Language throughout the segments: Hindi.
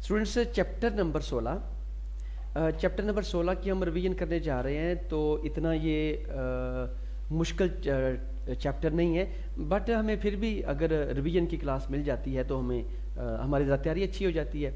स्टूडेंट्स चैप्टर नंबर 16 की हम रिवीजन करने जा रहे हैं। तो इतना ये मुश्किल चैप्टर नहीं है, बट हमें फिर भी अगर रिवीजन की क्लास मिल जाती है तो हमें हमारी ज़रा तैयारी अच्छी हो जाती है।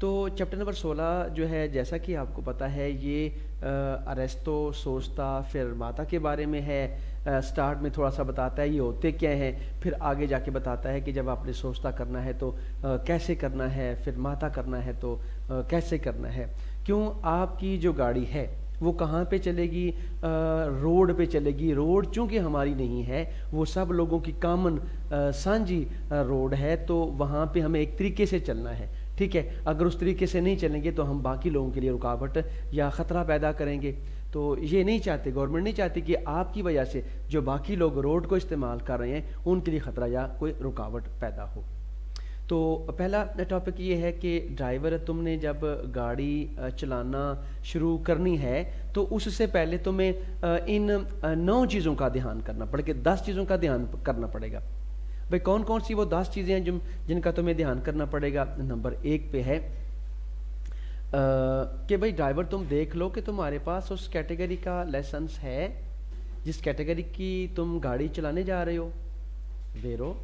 तो चैप्टर नंबर 16 जो है, जैसा कि आपको पता है, ये अरेस्तो, सोस्ता, फिर माता के बारे में है। स्टार्ट में थोड़ा सा बताता है ये होते क्या हैं, फिर आगे जाके बताता है कि जब आपने सोस्ता करना है तो कैसे करना है, फिर माता करना है तो कैसे करना है। क्यों आपकी जो गाड़ी है वो कहाँ पे चलेगी? रोड पे चलेगी। रोड चूँकि हमारी नहीं है, वो सब लोगों की कॉमन सांझी रोड है, तो वहाँ पे हमें एक तरीके से चलना है। ठीक है, अगर उस तरीके से नहीं चलेंगे तो हम बाकी लोगों के लिए रुकावट या ख़तरा पैदा करेंगे। तो ये नहीं चाहते, गवर्नमेंट नहीं चाहती कि आपकी वजह से जो बाकी लोग रोड को इस्तेमाल कर रहे हैं उनके लिए ख़तरा या कोई रुकावट पैदा हो। तो पहला टॉपिक ये है कि ड्राइवर, तुमने जब गाड़ी चलाना शुरू करनी है तो उससे पहले तुम्हें इन 9 चीज़ों का ध्यान करना पड़ेगा, 10 चीज़ों का ध्यान करना पड़ेगा। भाई कौन कौन सी वो 10 चीज़ें हैं जिनका तुम्हें ध्यान करना पड़ेगा? नंबर 1 पे है कि भाई ड्राइवर, तुम देख लो कि तुम्हारे पास उस कैटेगरी का लाइसेंस है जिस कैटेगरी की तुम गाड़ी चलाने जा रहे हो। वेरो।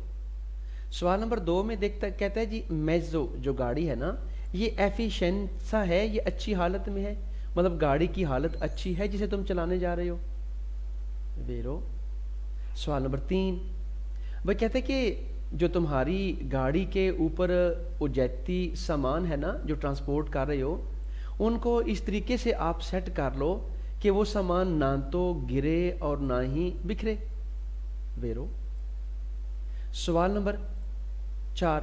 सवाल नंबर 2 में कहता है जी, मेजो जो गाड़ी है ना, ये एफिशिएंट सा है, ये अच्छी हालत में है, मतलब गाड़ी की हालत अच्छी है जिसे तुम चलाने जा रहे हो। वेरो। सवाल नंबर 3, वह कहते हैं कि जो तुम्हारी गाड़ी के ऊपर उजैती सामान है ना, जो ट्रांसपोर्ट कर रहे हो, उनको इस तरीके से आप सेट कर लो कि वो सामान ना तो गिरे और ना ही बिखरे। वेरो। सवाल नंबर 4,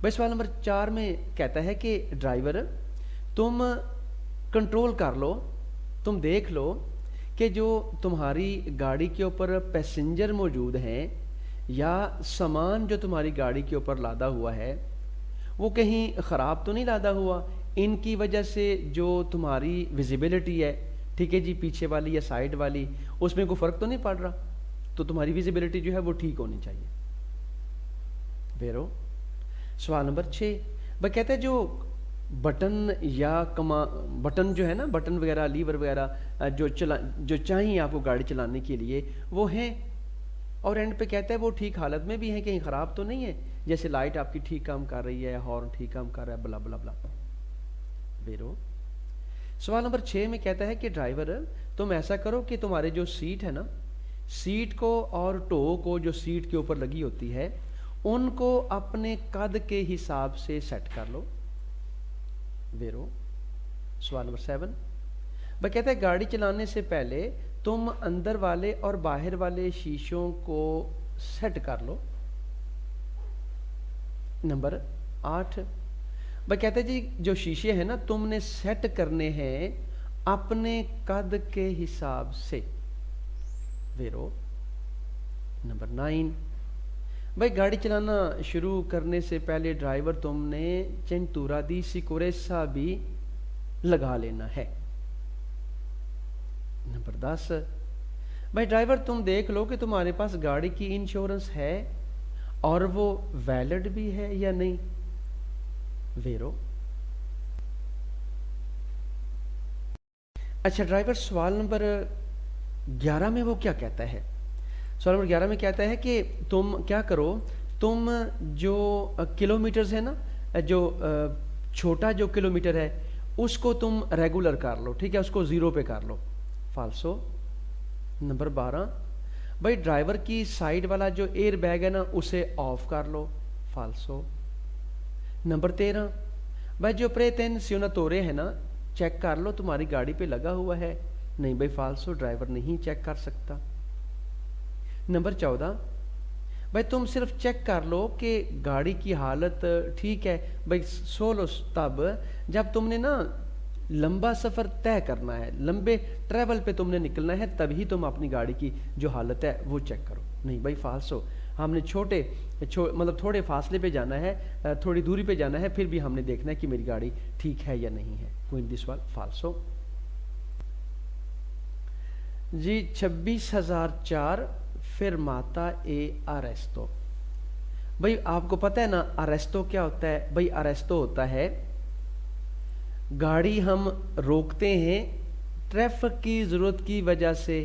भाई सवाल नंबर 4 में कहता है कि ड्राइवर, तुम कंट्रोल कर लो, तुम देख लो कि जो तुम्हारी गाड़ी के ऊपर पैसेंजर मौजूद हैं या सामान जो तुम्हारी गाड़ी के ऊपर लादा हुआ है वो कहीं ख़राब तो नहीं लादा हुआ। इनकी वजह से जो तुम्हारी विजिबिलिटी है, ठीक है जी, पीछे वाली या साइड वाली, उसमें कोई फ़र्क तो नहीं पड़ रहा। तो तुम्हारी विजिबिलिटी जो है वो ठीक होनी चाहिए। वेरो। सवाल नंबर 6, वह कहते हैं जो बटन या बटन जो है ना, बटन वगैरह, लीवर वगैरह जो चाहिए आपको गाड़ी चलाने के लिए वो हैं, और एंड पे कहता है वो ठीक हालत में भी है, कहीं ख़राब तो नहीं है, जैसे लाइट आपकी ठीक काम कर रही है, हॉर्न ठीक काम कर रहा है, बला बला बला। वेरो। सवाल नंबर 6 में कहता है कि ड्राइवर, तुम ऐसा करो कि तुम्हारे जो सीट है ना, सीट को और टो को जो सीट के ऊपर लगी होती है उनको अपने कद के हिसाब से सेट कर लो। वेरो। सवाल नंबर 7, वह कहता है गाड़ी चलाने से पहले तुम अंदर वाले और बाहर वाले शीशों को सेट कर लो। नंबर 8, वह कहता है जी जो शीशे हैं ना, तुमने सेट करने हैं अपने कद के हिसाब से। वेरो। नंबर 9, भाई गाड़ी चलाना शुरू करने से पहले ड्राइवर, तुमने चेंटूरा दी सिक्योरेसा भी लगा लेना है। नंबर 10, भाई ड्राइवर, तुम देख लो कि तुम्हारे पास गाड़ी की इंश्योरेंस है और वो वैलिड भी है या नहीं। वेरो। अच्छा ड्राइवर, सवाल नंबर 11 में वो क्या कहता है? सवाल नंबर 11 में कहता है कि तुम क्या करो, तुम जो किलोमीटर्स है ना, जो छोटा जो किलोमीटर है उसको तुम रेगुलर कर लो, ठीक है, उसको 0 पे कर लो। फाल्सो। नंबर 12, भाई ड्राइवर की साइड वाला जो एयर बैग है ना उसे ऑफ कर लो। फाल्सो। नंबर 13, भाई जो प्रेटेंसियोना तोरे है ना, चेक कर लो तुम्हारी गाड़ी पे लगा हुआ है। नहीं भाई, फाल्सो, ड्राइवर नहीं चेक कर सकता। नंबर 14, भाई तुम सिर्फ चेक कर लो कि गाड़ी की हालत ठीक है। भाई सो लो तब जब तुमने ना लंबा सफ़र तय करना है, लंबे ट्रैवल पे तुमने निकलना है, तभी तुम अपनी गाड़ी की जो हालत है वो चेक करो। नहीं भाई फाल्सो, हमने मतलब थोड़े फासले पे जाना है, थोड़ी दूरी पे जाना है, फिर भी हमने देखना है कि मेरी गाड़ी ठीक है या नहीं है। क्विंट दिस वाल फाल्सो जी। 26,004 फिर माता ए अरेस्तो। भाई आपको पता है ना अरेस्तो क्या होता है? भाई अरेस्तो होता है गाड़ी हम रोकते हैं ट्रैफिक की ज़रूरत की वजह से,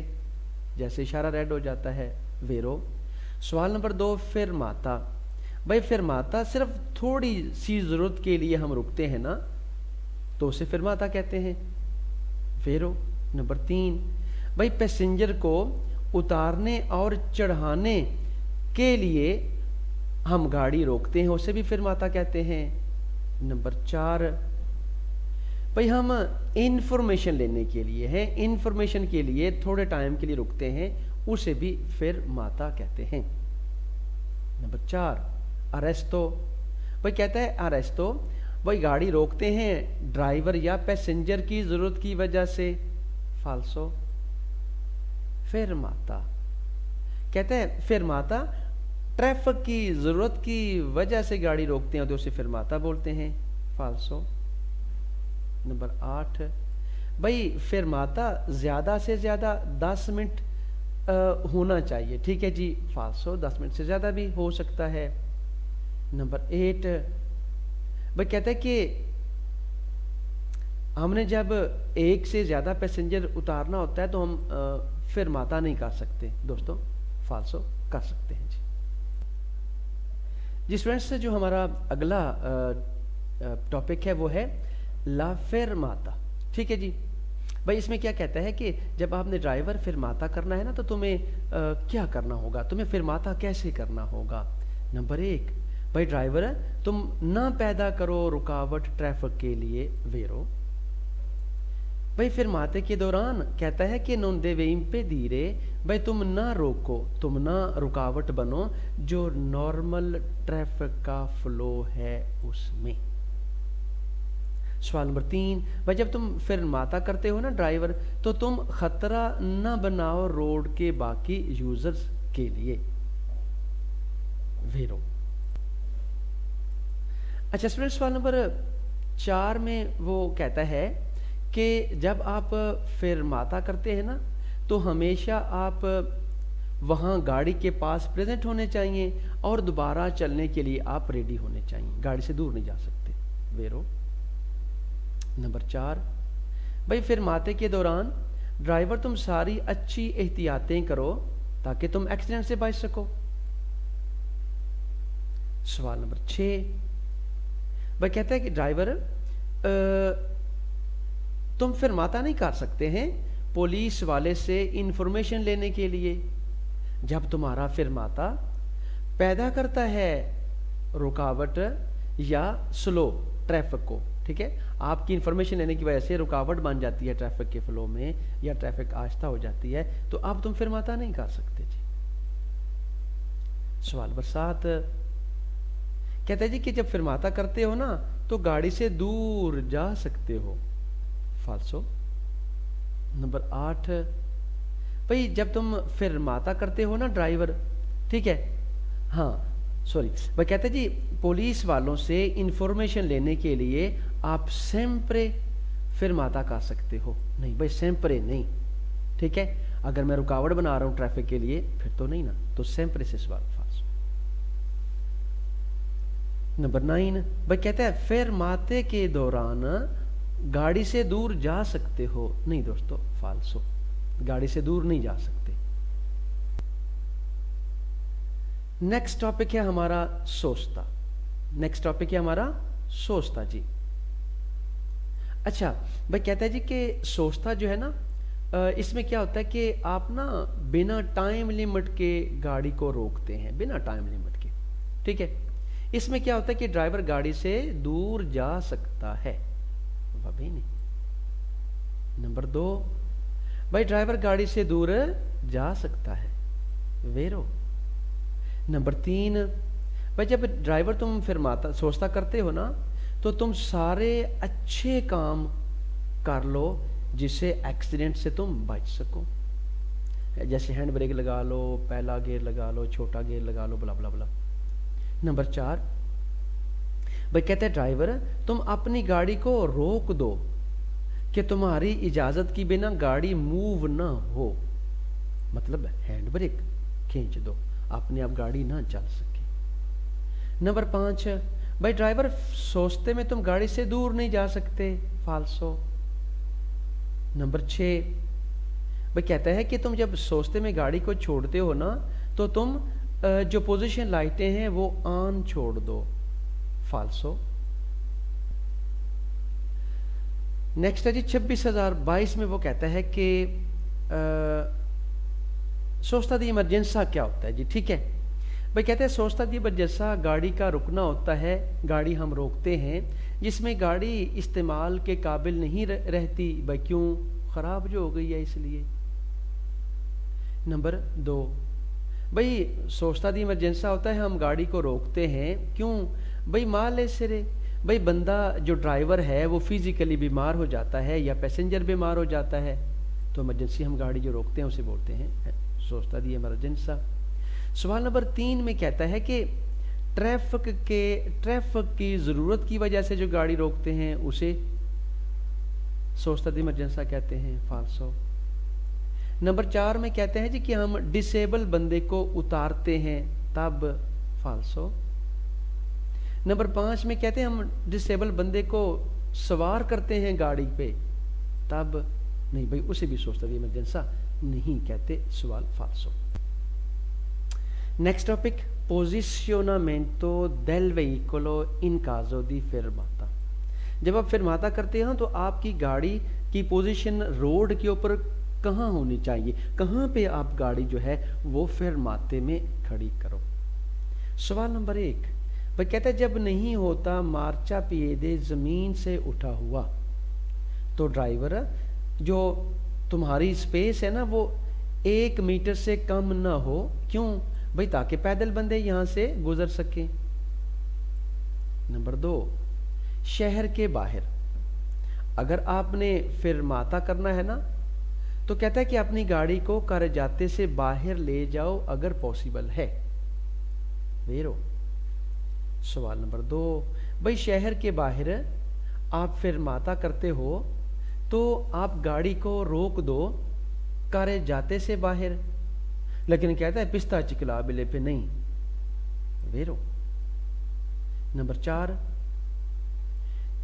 जैसे इशारा रेड हो जाता है, वेरो। सवाल नंबर 2, फिरमाता। भाई फिरमाता सिर्फ थोड़ी सी ज़रूरत के लिए हम रुकते हैं ना, तो उसे फिरमाता कहते हैं, वेरो। नंबर 3, भाई पैसेंजर को उतारने और चढ़ाने के लिए हम गाड़ी रोकते हैं, उसे भी फिरमाता कहते हैं। नंबर 4, भाई हम इंफॉर्मेशन लेने के लिए हैं, इंफॉर्मेशन के लिए थोड़े टाइम के लिए रुकते हैं, उसे भी फिरमाता कहते हैं। नंबर 4, अरेस्टो। भाई कहता है अरेस्टो, भाई गाड़ी रोकते हैं ड्राइवर या पैसेंजर की ज़रूरत की वजह से, फाल्सो। फिरमाता कहते हैं फिरमाता ट्रैफिक की ज़रूरत की वजह से गाड़ी रोकते हैं तो उसे फिरमाता बोलते हैं, फाल्सो। नंबर 8, भाई फिरमाता ज़्यादा से ज़्यादा 10 मिनट होना चाहिए, ठीक है जी, फाल्सो। 10 मिनट से ज़्यादा भी हो सकता है। नंबर 8, भाई कहता है कि हमने जब एक से ज़्यादा पैसेंजर उतारना होता है तो हम फिरमाता नहीं कर सकते दोस्तों, फाल्सो कर सकते हैं जी। स्टूडेंट्स, जो हमारा अगला टॉपिक है वो है ला फिरमाता, ठीक है जी। भाई इसमें क्या कहता है कि जब आपने ड्राइवर फिरमाता करना है ना तो तुम्हें क्या करना होगा, तुम्हें फिरमाता कैसे करना होगा। नंबर 1, भाई ड्राइवर तुम ना पैदा करो रुकावट ट्रैफिक के लिए, वेरो। भाई फिरमाते के दौरान कहता है कि non deve impedire, भाई तुम ना रोको, तुम ना रुकावट बनो जो नॉर्मल ट्रैफिक का फ्लो है उसमें। सवाल नंबर 3, भाई जब तुम फिरमाता करते हो ना ड्राइवर, तो तुम खतरा ना बनाओ रोड के बाकी यूजर्स के लिए, वेरो। अच्छा स्टूडेंट, सवाल नंबर 4 में वो कहता है कि जब आप फिरमाता करते हैं ना तो हमेशा आप वहाँ गाड़ी के पास प्रेजेंट होने चाहिए और दोबारा चलने के लिए आप रेडी होने चाहिए, गाड़ी से दूर नहीं जा सकते, वेरो। नंबर 4, भाई फिरमाते के दौरान ड्राइवर तुम सारी अच्छी एहतियातें करो ताकि तुम एक्सीडेंट से बच सको। सवाल नंबर 6, भाई कहता है कि ड्राइवर तुम फिरमाता नहीं कर सकते हैं पुलिस वाले से इंफॉर्मेशन लेने के लिए, जब तुम्हारा फिरमाता पैदा करता है रुकावट या स्लो ट्रैफिक को, ठीक है, आपकी इंफॉर्मेशन लेने की वजह से रुकावट बन जाती है ट्रैफिक के फ्लो में या ट्रैफिक आहिस्ता हो जाती है, तो अब तुम फिरमाता नहीं कर सकते जी। सवाल नंबर 7 कहते हैं जी कि जब फिरमाता करते हो ना तो गाड़ी से दूर जा सकते हो, फाल्सो। नंबर 8, भाई जब तुम फिरमाता करते हो ना ड्राइवर, ठीक है, हाँ सॉरी, भाई कहते हैं जी पुलिस वालों से इंफॉर्मेशन लेने के लिए आप सेम्प्रे फिरमाता कर सकते हो, नहीं भाई सेम्प्रे नहीं, ठीक है, अगर मैं रुकावट बना रहा हूं ट्रैफिक के लिए फिर तो नहीं ना, तो सेम्प्रे से सवाल फाल्सो। नंबर 9, भाई कहता है फिरमाते के दौरान गाड़ी से दूर जा सकते हो, नहीं दोस्तों फाल्सो, गाड़ी से दूर नहीं जा सकते। नेक्स्ट टॉपिक है हमारा सोचता, नेक्स्ट टॉपिक है हमारा सोचता जी। अच्छा भाई कहता है जी कि सोचता जो है ना, इसमें क्या होता है कि आप ना बिना टाइम लिमिट के गाड़ी को रोकते हैं, बिना टाइम लिमिट के, ठीक है। इसमें क्या होता है कि ड्राइवर गाड़ी से दूर जा सकता है, भाभी नहीं। नंबर 2, भाई ड्राइवर गाड़ी से दूर जा सकता है, वेरो। नंबर 3, भाई जब ड्राइवर तुम फिरमाता सोचता करते हो ना तो तुम सारे अच्छे काम कर लो जिससे एक्सीडेंट से तुम बच सको, जैसे हैंड ब्रेक लगा लो, पहला गियर लगा लो, छोटा गियर लगा लो, बला बला बला। नंबर 4, भाई कहते हैं ड्राइवर तुम अपनी गाड़ी को रोक दो कि तुम्हारी इजाजत के बिना गाड़ी मूव ना हो, मतलब हैंड ब्रेक खींच दो, अपने आप गाड़ी ना चल सके। नंबर 5, भाई ड्राइवर सोचते में तुम गाड़ी से दूर नहीं जा सकते, फाल्सो। नंबर 6 भाई कहता है कि तुम जब सोचते में गाड़ी को छोड़ते हो ना, तो तुम जो पोजीशन लाइटें हैं वो ऑन छोड़ दो, फाल्सो। नेक्स्ट है जी 26,022 में वो कहता है कि सोचता दी इमरजेंसा क्या होता है जी, ठीक है भाई। कहते हैं सोचता दी इमरजेंसा गाड़ी का रुकना होता है, गाड़ी हम रोकते हैं जिसमें गाड़ी इस्तेमाल के काबिल नहीं रहती भाई, क्यों, ख़राब जो हो गई है इसलिए। नंबर 2 भाई सोचता दी इमरजेंसा होता है हम गाड़ी को रोकते हैं, क्यों भाई, माल है सिरे भाई, बंदा जो ड्राइवर है वो फिजिकली बीमार हो जाता है या पैसेंजर बीमार हो जाता है, तो इमरजेंसी हम गाड़ी जो रोकते हैं उसे बोलते हैं सोचता दी इमरजेंसा। सवाल नंबर 3 में कहता है कि ट्रैफिक की ज़रूरत की वजह से जो गाड़ी रोकते हैं उसे सोचता दी इमरजेंसा कहते हैं, फाल्सो। नंबर 4 में कहते हैं जी कि हम डिसेबल बंदे को उतारते हैं, तब, फाल्सो। नंबर 5 में कहते हैं हम डिसेबल बंदे को सवार करते हैं गाड़ी पे, तब, नहीं भाई उसे भी सोचता दी इमरजेंसा नहीं कहते, सवाल फाल्सो। नेक्स्ट टॉपिक, पोजिशनमेंटो del veicolo in caso di fermata। जब आप फिरमाता करते हैं तो आपकी गाड़ी की पोजीशन रोड के ऊपर कहाँ होनी चाहिए, कहाँ पे आप गाड़ी जो है वो फिरमाते में खड़ी करो। सवाल नंबर 1 भाई कहता है जब नहीं होता मार्चा पिएदे ज़मीन से उठा हुआ, तो ड्राइवर जो तुम्हारी स्पेस है ना वो 1 मीटर से कम ना हो, क्यों भाई, ताकि पैदल बंदे यहाँ से गुजर सकें। नंबर 2 शहर के बाहर अगर आपने फिरमाता करना है ना, तो कहता है कि अपनी गाड़ी को करजाते से बाहर ले जाओ अगर पॉसिबल है, वेरो। सवाल नंबर 2 भाई शहर के बाहर आप फिरमाता करते हो तो आप गाड़ी को रोक दो करजाते से बाहर, लेकिन कहता है पिस्ता चिकला बिले पे नहीं, वेरो। नंबर 4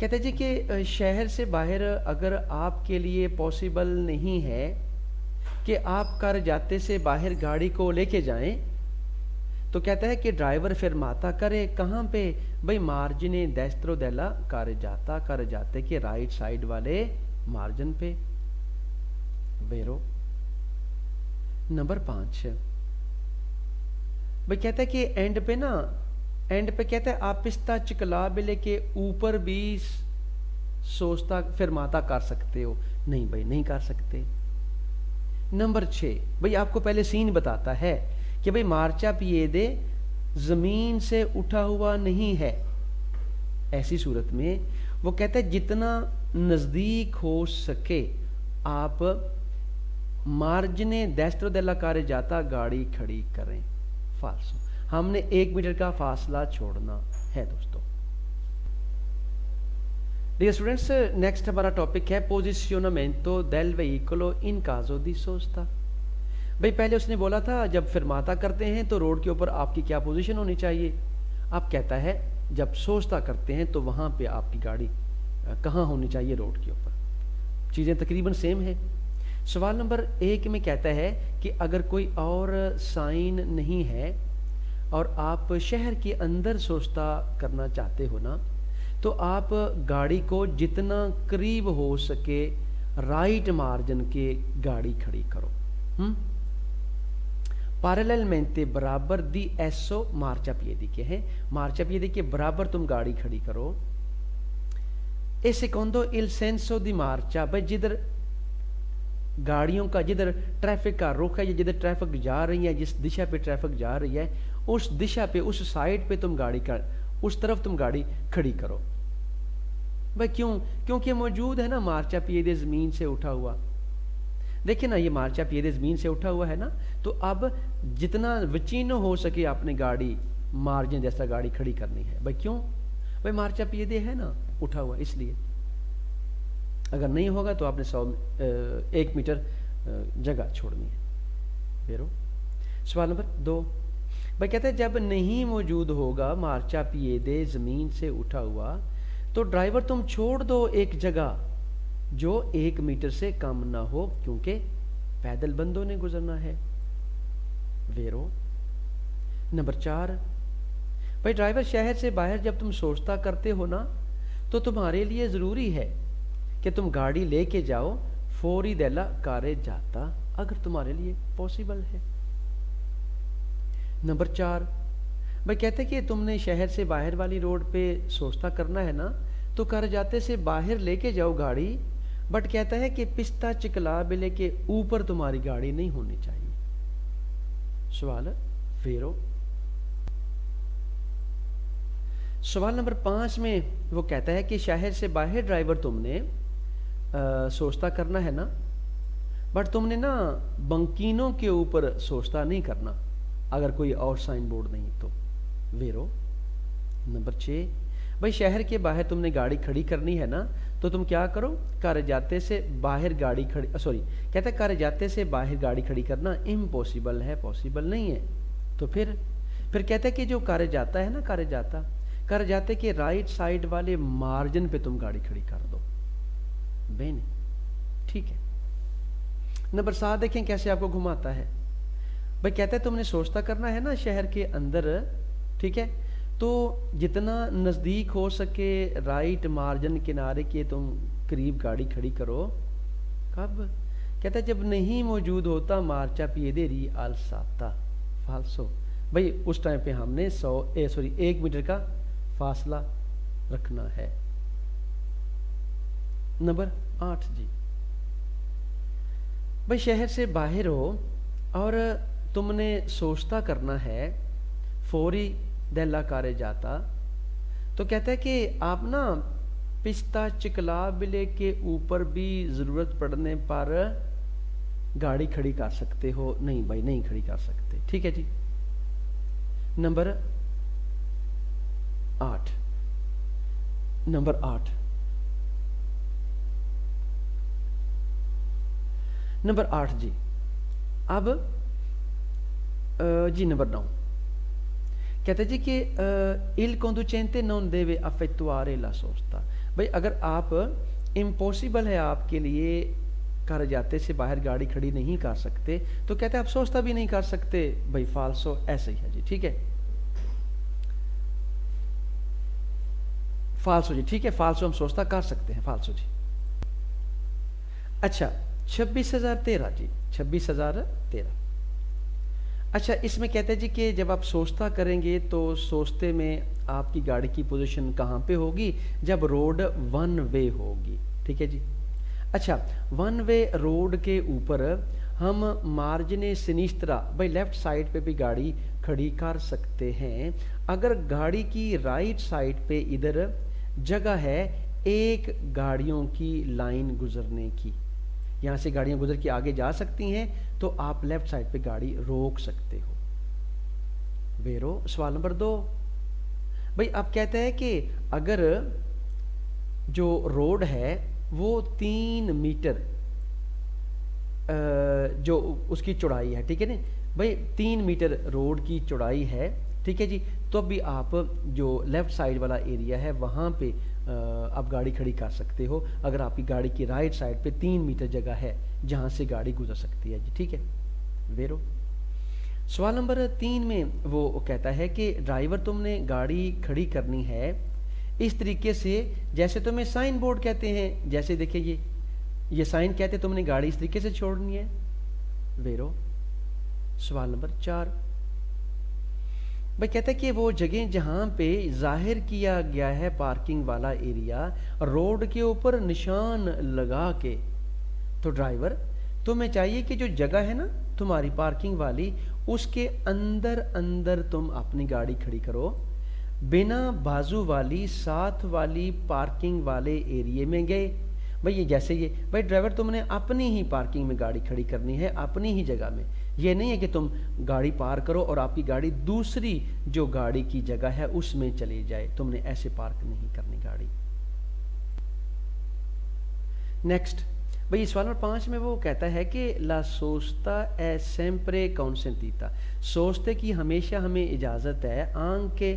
कहते हैं जी कि शहर से बाहर अगर आपके लिए पॉसिबल नहीं है कि आप करजाते से बाहर गाड़ी को लेके जाएं, तो कहता है कि ड्राइवर फिरमाता करे कहाँ पे भाई, मार्जिने डेस्ट्रो देला करजाते के राइट साइड वाले मार्जिन पे, वेरो। नंबर 5 भाई कहता है कि एंड पे कहता है आप पिस्ता चिकला बिले के ऊपर भी सोचता फिरमाता कर सकते हो, नहीं भाई नहीं कर सकते। नंबर 6 भाई आपको पहले सीन बताता है कि भाई मार्चा पिएदे जमीन से उठा हुआ नहीं है, ऐसी सूरत में वो कहता है जितना नजदीक हो सके आप मार्जिने डेस्ट्रो देला कारे जाता गाड़ी खड़ी करें, फाल्सो। हमने 1 मीटर का फासला छोड़ना है दोस्तों। डियर स्टूडेंट्स, नेक्स्ट हमारा टॉपिक है पोजिशनमेंटो del veicolo in caso di sosta। भाई पहले उसने बोला था जब फिरमाता करते हैं तो रोड के ऊपर आपकी क्या पोजीशन होनी चाहिए, अब कहता है जब सोचता करते हैं तो वहां पे आपकी गाड़ी कहाँ होनी चाहिए रोड के ऊपर। चीज़ें तकरीबन सेम है। सवाल नंबर 1 में कहता है कि अगर कोई और साइन नहीं है और आप शहर के अंदर सोचता करना चाहते हो ना, तो आप गाड़ी को जितना करीब हो सके राइट मार्जिन के गाड़ी खड़ी करो। पैरेललमेंटे बराबर दी एसो मार्चापिएदी के हैं, मार्चापिएदी के बराबर तुम गाड़ी खड़ी करो। ए सेकोंडो इल सेंसो दी मार्चा, भाई जिधर गाड़ियों का, जिधर ट्रैफिक का रुख है या जिधर ट्रैफिक जा रही है, जिस दिशा पे ट्रैफिक जा रही है उस दिशा पे, उस साइड पे तुम गाड़ी का, उस तरफ तुम गाड़ी खड़ी करो। भाई क्यों, क्योंकि मौजूद है ना मार्चा पिएदे जमीन से उठा हुआ। देखिए ना ये मार्चा पिएदे जमीन से उठा हुआ है ना, तो अब जितना वचीनो हो सके आपने गाड़ी मार्जिन जैसा गाड़ी खड़ी करनी है। भाई क्यों, भाई मार्चा पिएदे है ना उठा हुआ, इसलिए। अगर नहीं होगा तो आपने 1 मीटर जगह छोड़नी है। फिर सवाल नंबर 2 भाई कहते हैं जब नहीं मौजूद होगा मार्चा पिएदे जमीन से उठा हुआ, तो ड्राइवर तुम छोड़ दो एक जगह जो 1 मीटर से कम ना हो, क्योंकि पैदल बंदों ने गुजरना है। वेरो। नंबर 4, भाई ड्राइवर शहर से बाहर जब तुम सोचता करते हो ना, तो तुम्हारे लिए ज़रूरी है कि तुम गाड़ी लेके जाओ फौरी देला कारे जाता, अगर तुम्हारे लिए पॉसिबल है। नंबर 4, भाई कहते कि तुमने शहर से बाहर वाली रोड पे सोचता करना है ना, तो कर जाते से बाहर लेके जाओ गाड़ी, बट कहता है कि पिस्ता चिकला बिले के ऊपर तुम्हारी गाड़ी नहीं होनी चाहिए। सवाल फेरो। सवाल नंबर 5 में वो कहता है कि शहर से बाहर ड्राइवर तुमने सोचता करना है ना, बट तुमने ना बंकीनों के ऊपर सोचता नहीं करना, अगर कोई और साइन बोर्ड नहीं तो। वेरो। नंबर 6, भाई शहर के बाहर तुमने गाड़ी खड़ी करनी है ना, तो तुम क्या करो, कार जाते से बाहर गाड़ी खड़ी, सॉरी कहता है कार जाते से बाहर गाड़ी खड़ी करना इम्पॉसिबल है, पॉसिबल नहीं है। तो फिर कहता है कि जो कार जाता है ना, कार जाते के राइट साइड वाले मार्जिन पे तुम गाड़ी खड़ी कर दो। बेन, ठीक है। नंबर 7 देखें कैसे आपको घुमाता है। भाई कहता है तुमने सोचता करना है ना शहर के अंदर, ठीक है, तो जितना नज़दीक हो सके राइट मार्जिन किनारे के तुम करीब गाड़ी खड़ी करो। कब? कहता है जब नहीं मौजूद होता मार्चा पिएदेरी आलसाता फाल्सो। भाई उस टाइम पे हमने 1 मीटर का फासला रखना है। नंबर 8 जी, भाई शहर से बाहर हो और तुमने सोचता करना है फौरी देला कारे जाता, तो कहता है कि आप ना पिस्ता चिकला बिले के ऊपर भी ज़रूरत पड़ने पर गाड़ी खड़ी कर सकते हो। नहीं भाई, नहीं खड़ी कर सकते, ठीक है जी। नंबर 8, नंबर 8, नंबर 8 जी। अब जी नंबर 9 कहते जी कि il conducente non deve effettuare la sosta। भाई अगर आप इम्पॉसिबल है आपके लिए कार जाते से बाहर गाड़ी खड़ी नहीं कर सकते, तो कहते हैं आप सोचता भी नहीं कर सकते। भाई फाल्सो, ऐसे ही है जी, ठीक है, फाल्सो जी, ठीक है, फाल्सो हम सोचता कर सकते हैं, फाल्सो जी। अच्छा 26,013 जी, 26,013। अच्छा इसमें कहते हैं जी कि जब आप सोचता करेंगे तो सोचते में आपकी गाड़ी की पोजीशन कहाँ पे होगी, जब रोड 1 वे होगी, ठीक है जी। अच्छा 1 वे रोड के ऊपर हम मार्जिने सिनिस्त्रा, भाई लेफ्ट साइड पे भी गाड़ी खड़ी कर सकते हैं। अगर गाड़ी की राइट साइड पे इधर जगह है एक गाड़ियों की लाइन गुजरने की, यहाँ से गाड़ियाँ गुजर के आगे जा सकती हैं, तो आप लेफ्ट साइड पे गाड़ी रोक सकते हो। वेरो। सवाल नंबर 2, भाई आप कहते हैं कि अगर जो रोड है वो 3 मीटर जो उसकी चौड़ाई है, ठीक है ना भाई, 3 मीटर रोड की चौड़ाई है, ठीक है जी, तो भी आप जो लेफ्ट साइड वाला एरिया है वहाँ पे आप गाड़ी खड़ी कर सकते हो, अगर आपकी गाड़ी की राइट साइड पे 3 मीटर जगह है जहाँ से गाड़ी गुजर सकती है जी, ठीक है। वेरो। सवाल नंबर 3 में वो कहता है कि ड्राइवर तुमने गाड़ी खड़ी करनी है इस तरीके से जैसे तुम्हें साइन बोर्ड कहते हैं, जैसे देखिए ये साइन कहते हैं तुमने गाड़ी इस तरीके से छोड़नी है। वेरो। सवाल नंबर 4, भाई कहता है कि वो जगह जहाँ पे जाहिर किया गया है पार्किंग वाला एरिया रोड के ऊपर निशान लगा के, तो ड्राइवर तुम्हें चाहिए कि जो जगह है ना तुम्हारी पार्किंग वाली, उसके अंदर अंदर तुम अपनी गाड़ी खड़ी करो, बिना बाजू वाली साथ वाली पार्किंग वाले एरिया में गए। भाई ये जैसे ये भाई ड्राइवर तुमने अपनी ही पार्किंग में गाड़ी खड़ी करनी है, अपनी ही जगह में, ये नहीं है कि तुम गाड़ी पार करो और आपकी गाड़ी दूसरी जो गाड़ी की जगह है उसमें चली जाए, तुमने ऐसे पार्क नहीं करनी गाड़ी। नेक्स्ट भाई सवाल नंबर 5 में वो कहता है कि ला सोस्ता ए सेम्प्रे कॉन्सेंटीता, सोचते कि हमेशा हमें इजाज़त है आंके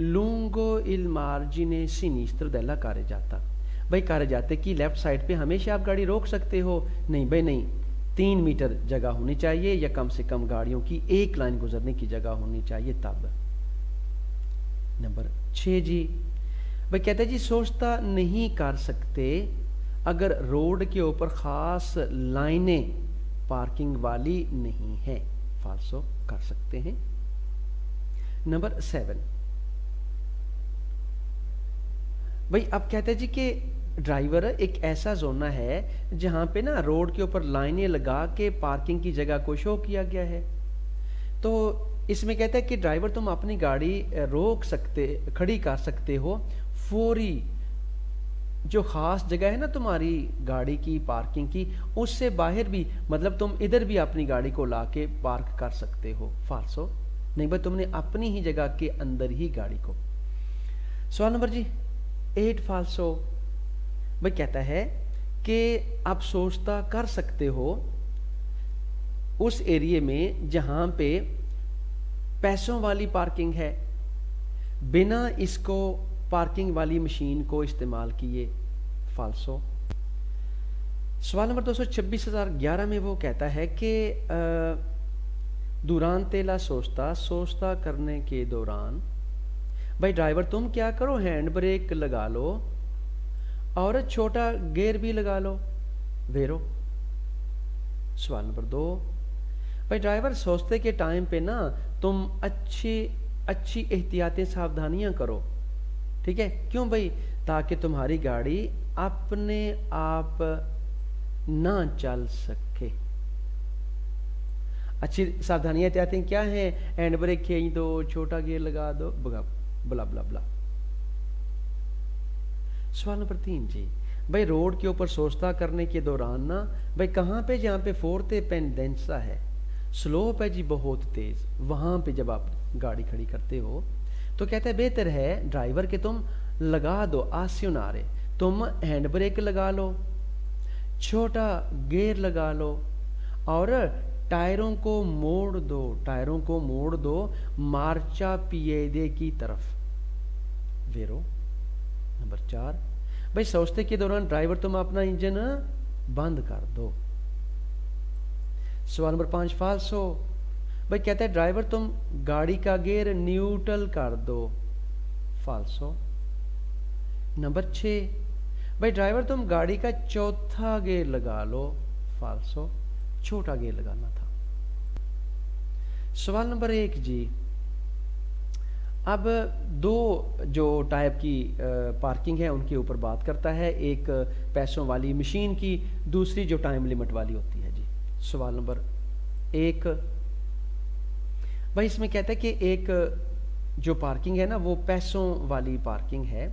लूंगो इल मार्जिने सिनिस्त्र देला कारे जाता। भाई कहा जाते कि लेफ्ट साइड पे हमेशा आप गाड़ी रोक सकते हो, नहीं भाई नहीं, 3 मीटर जगह होनी चाहिए या कम से कम गाड़ियों की एक लाइन गुजरने की जगह होनी चाहिए तब। नंबर 6 जी, भाई कहते हैं जी सोचता नहीं कर सकते अगर रोड के ऊपर खास लाइनें पार्किंग वाली नहीं है, फाल्सो कर सकते हैं। नंबर 7, भाई अब कहते हैं जी कि ड्राइवर एक ऐसा जोना है जहां पे ना रोड के ऊपर लाइनें लगा के पार्किंग की जगह को शो किया गया है। तो इसमें कहता है कि ड्राइवर तुम अपनी गाड़ी रोक सकते, खड़ी कर सकते हो फौरी जो खास जगह है ना तुम्हारी गाड़ी की पार्किंग की, उससे बाहर भी, मतलब तुम इधर भी अपनी गाड़ी को लाके पार्क कर सकते हो, फाल्सो नहीं भाई तुमने अपनी ही जगह के अंदर ही गाड़ी को। सवाल नंबर जी 8 फाल्सो, भाई कहता है कि आप सोचता कर सकते हो उस एरिया में जहां पे पैसों वाली पार्किंग है बिना इसको पार्किंग वाली मशीन को इस्तेमाल किए, फाल्सो। सवाल नंबर 226,011 में वो कहता है कि दौरान तेला सोचता करने के दौरान, भाई ड्राइवर तुम क्या करो, हैंड ब्रेक लगा लो और छोटा गियर भी लगा लो, वेरो। सवाल नंबर 2, भाई ड्राइवर सोचते के टाइम पे ना तुम अच्छी एहतियाती सावधानियां करो, ठीक है, क्यों भाई, ताकि तुम्हारी गाड़ी अपने आप ना चल सके। अच्छी सावधानियां एहतियातें क्या है, हैंड ब्रेक खींच दो, छोटा गियर लगा दो, बला बला बला। सवाल नंबर 3 जी, भाई रोड के ऊपर सोचता करने के दौरान ना, भाई कहाँ पे, जहाँ पे फोर्ते पेंडेंसा है, स्लोप है जी बहुत तेज, वहां पे जब आप गाड़ी खड़ी करते हो तो कहते हैं बेहतर है ड्राइवर के तुम लगा दो आस्योनारे, तुम हैंड ब्रेक लगा लो, छोटा गियर लगा लो और टायरों को मोड़ दो मार्चा पिएदे की तरफ, वेरो। नंबर 4, भाई सोचते के दौरान ड्राइवर तुम अपना इंजन बंद कर दो। सवाल नंबर 5 फाल्सो, भाई कहता है ड्राइवर तुम गाड़ी का गियर न्यूट्रल कर दो, फाल्सो। नंबर 6, भाई ड्राइवर तुम गाड़ी का चौथा गियर लगा लो, फाल्सो, छोटा गियर लगाना था। सवाल नंबर 1 जी, अब 2 जो टाइप की पार्किंग है उनके ऊपर बात करता है, एक पैसों वाली मशीन की, दूसरी जो टाइम लिमिट वाली होती है जी। सवाल नंबर 1, भाई इसमें कहता है कि एक जो पार्किंग है ना वो पैसों वाली पार्किंग है,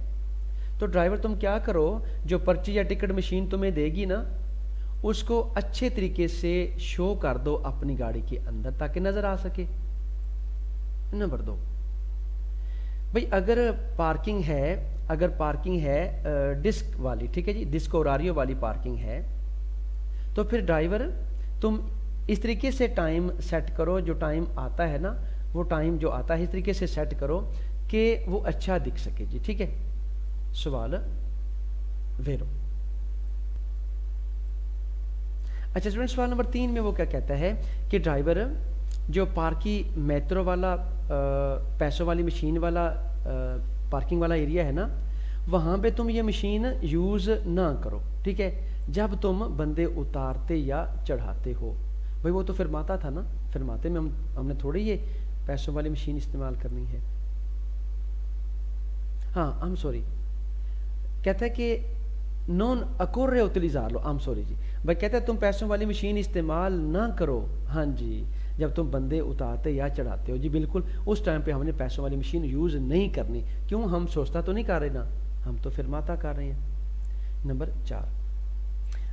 तो ड्राइवर तुम क्या करो, जो पर्ची या टिकट मशीन तुम्हें देगी ना उसको अच्छे तरीके से शो कर दो अपनी गाड़ी के अंदर ताकि नजर आ सके। नंबर 2, भाई अगर पार्किंग है डिस्क वाली, ठीक है जी, डिस्क ओरारियो वाली पार्किंग है, तो फिर ड्राइवर तुम इस तरीके से टाइम सेट करो, जो टाइम आता है ना वो टाइम जो आता है इस तरीके से सेट करो कि वो अच्छा दिख सके जी, ठीक है। सवाल वेरो। अच्छा स्टूडेंट, सवाल नंबर 3 में वो क्या कहता है कि ड्राइवर जो पार्की मेट्रो वाला पैसों वाली मशीन वाला पार्किंग वाला एरिया है ना, वहाँ पे तुम ये मशीन यूज़ ना करो, ठीक है, जब तुम बंदे उतारते या चढ़ाते हो। भाई वो तो फिरमाता था ना, फिरमाते में हमने थोड़ी ये पैसों वाली मशीन इस्तेमाल करनी है। हाँ आई एम सॉरी, कहता है कि नॉन अकोर्रे उतलिजार लो, आई एम सॉरी जी, भाई कहता है तुम पैसों वाली मशीन इस्तेमाल ना करो, हाँ जी, जब तुम बंदे उतारते या चढ़ाते हो जी, बिल्कुल उस टाइम पे हमने पैसों वाली मशीन यूज़ नहीं करनी, क्यों, हम सोचता तो नहीं कर रहे ना, हम तो फिरमाता कर रहे हैं। नंबर 4,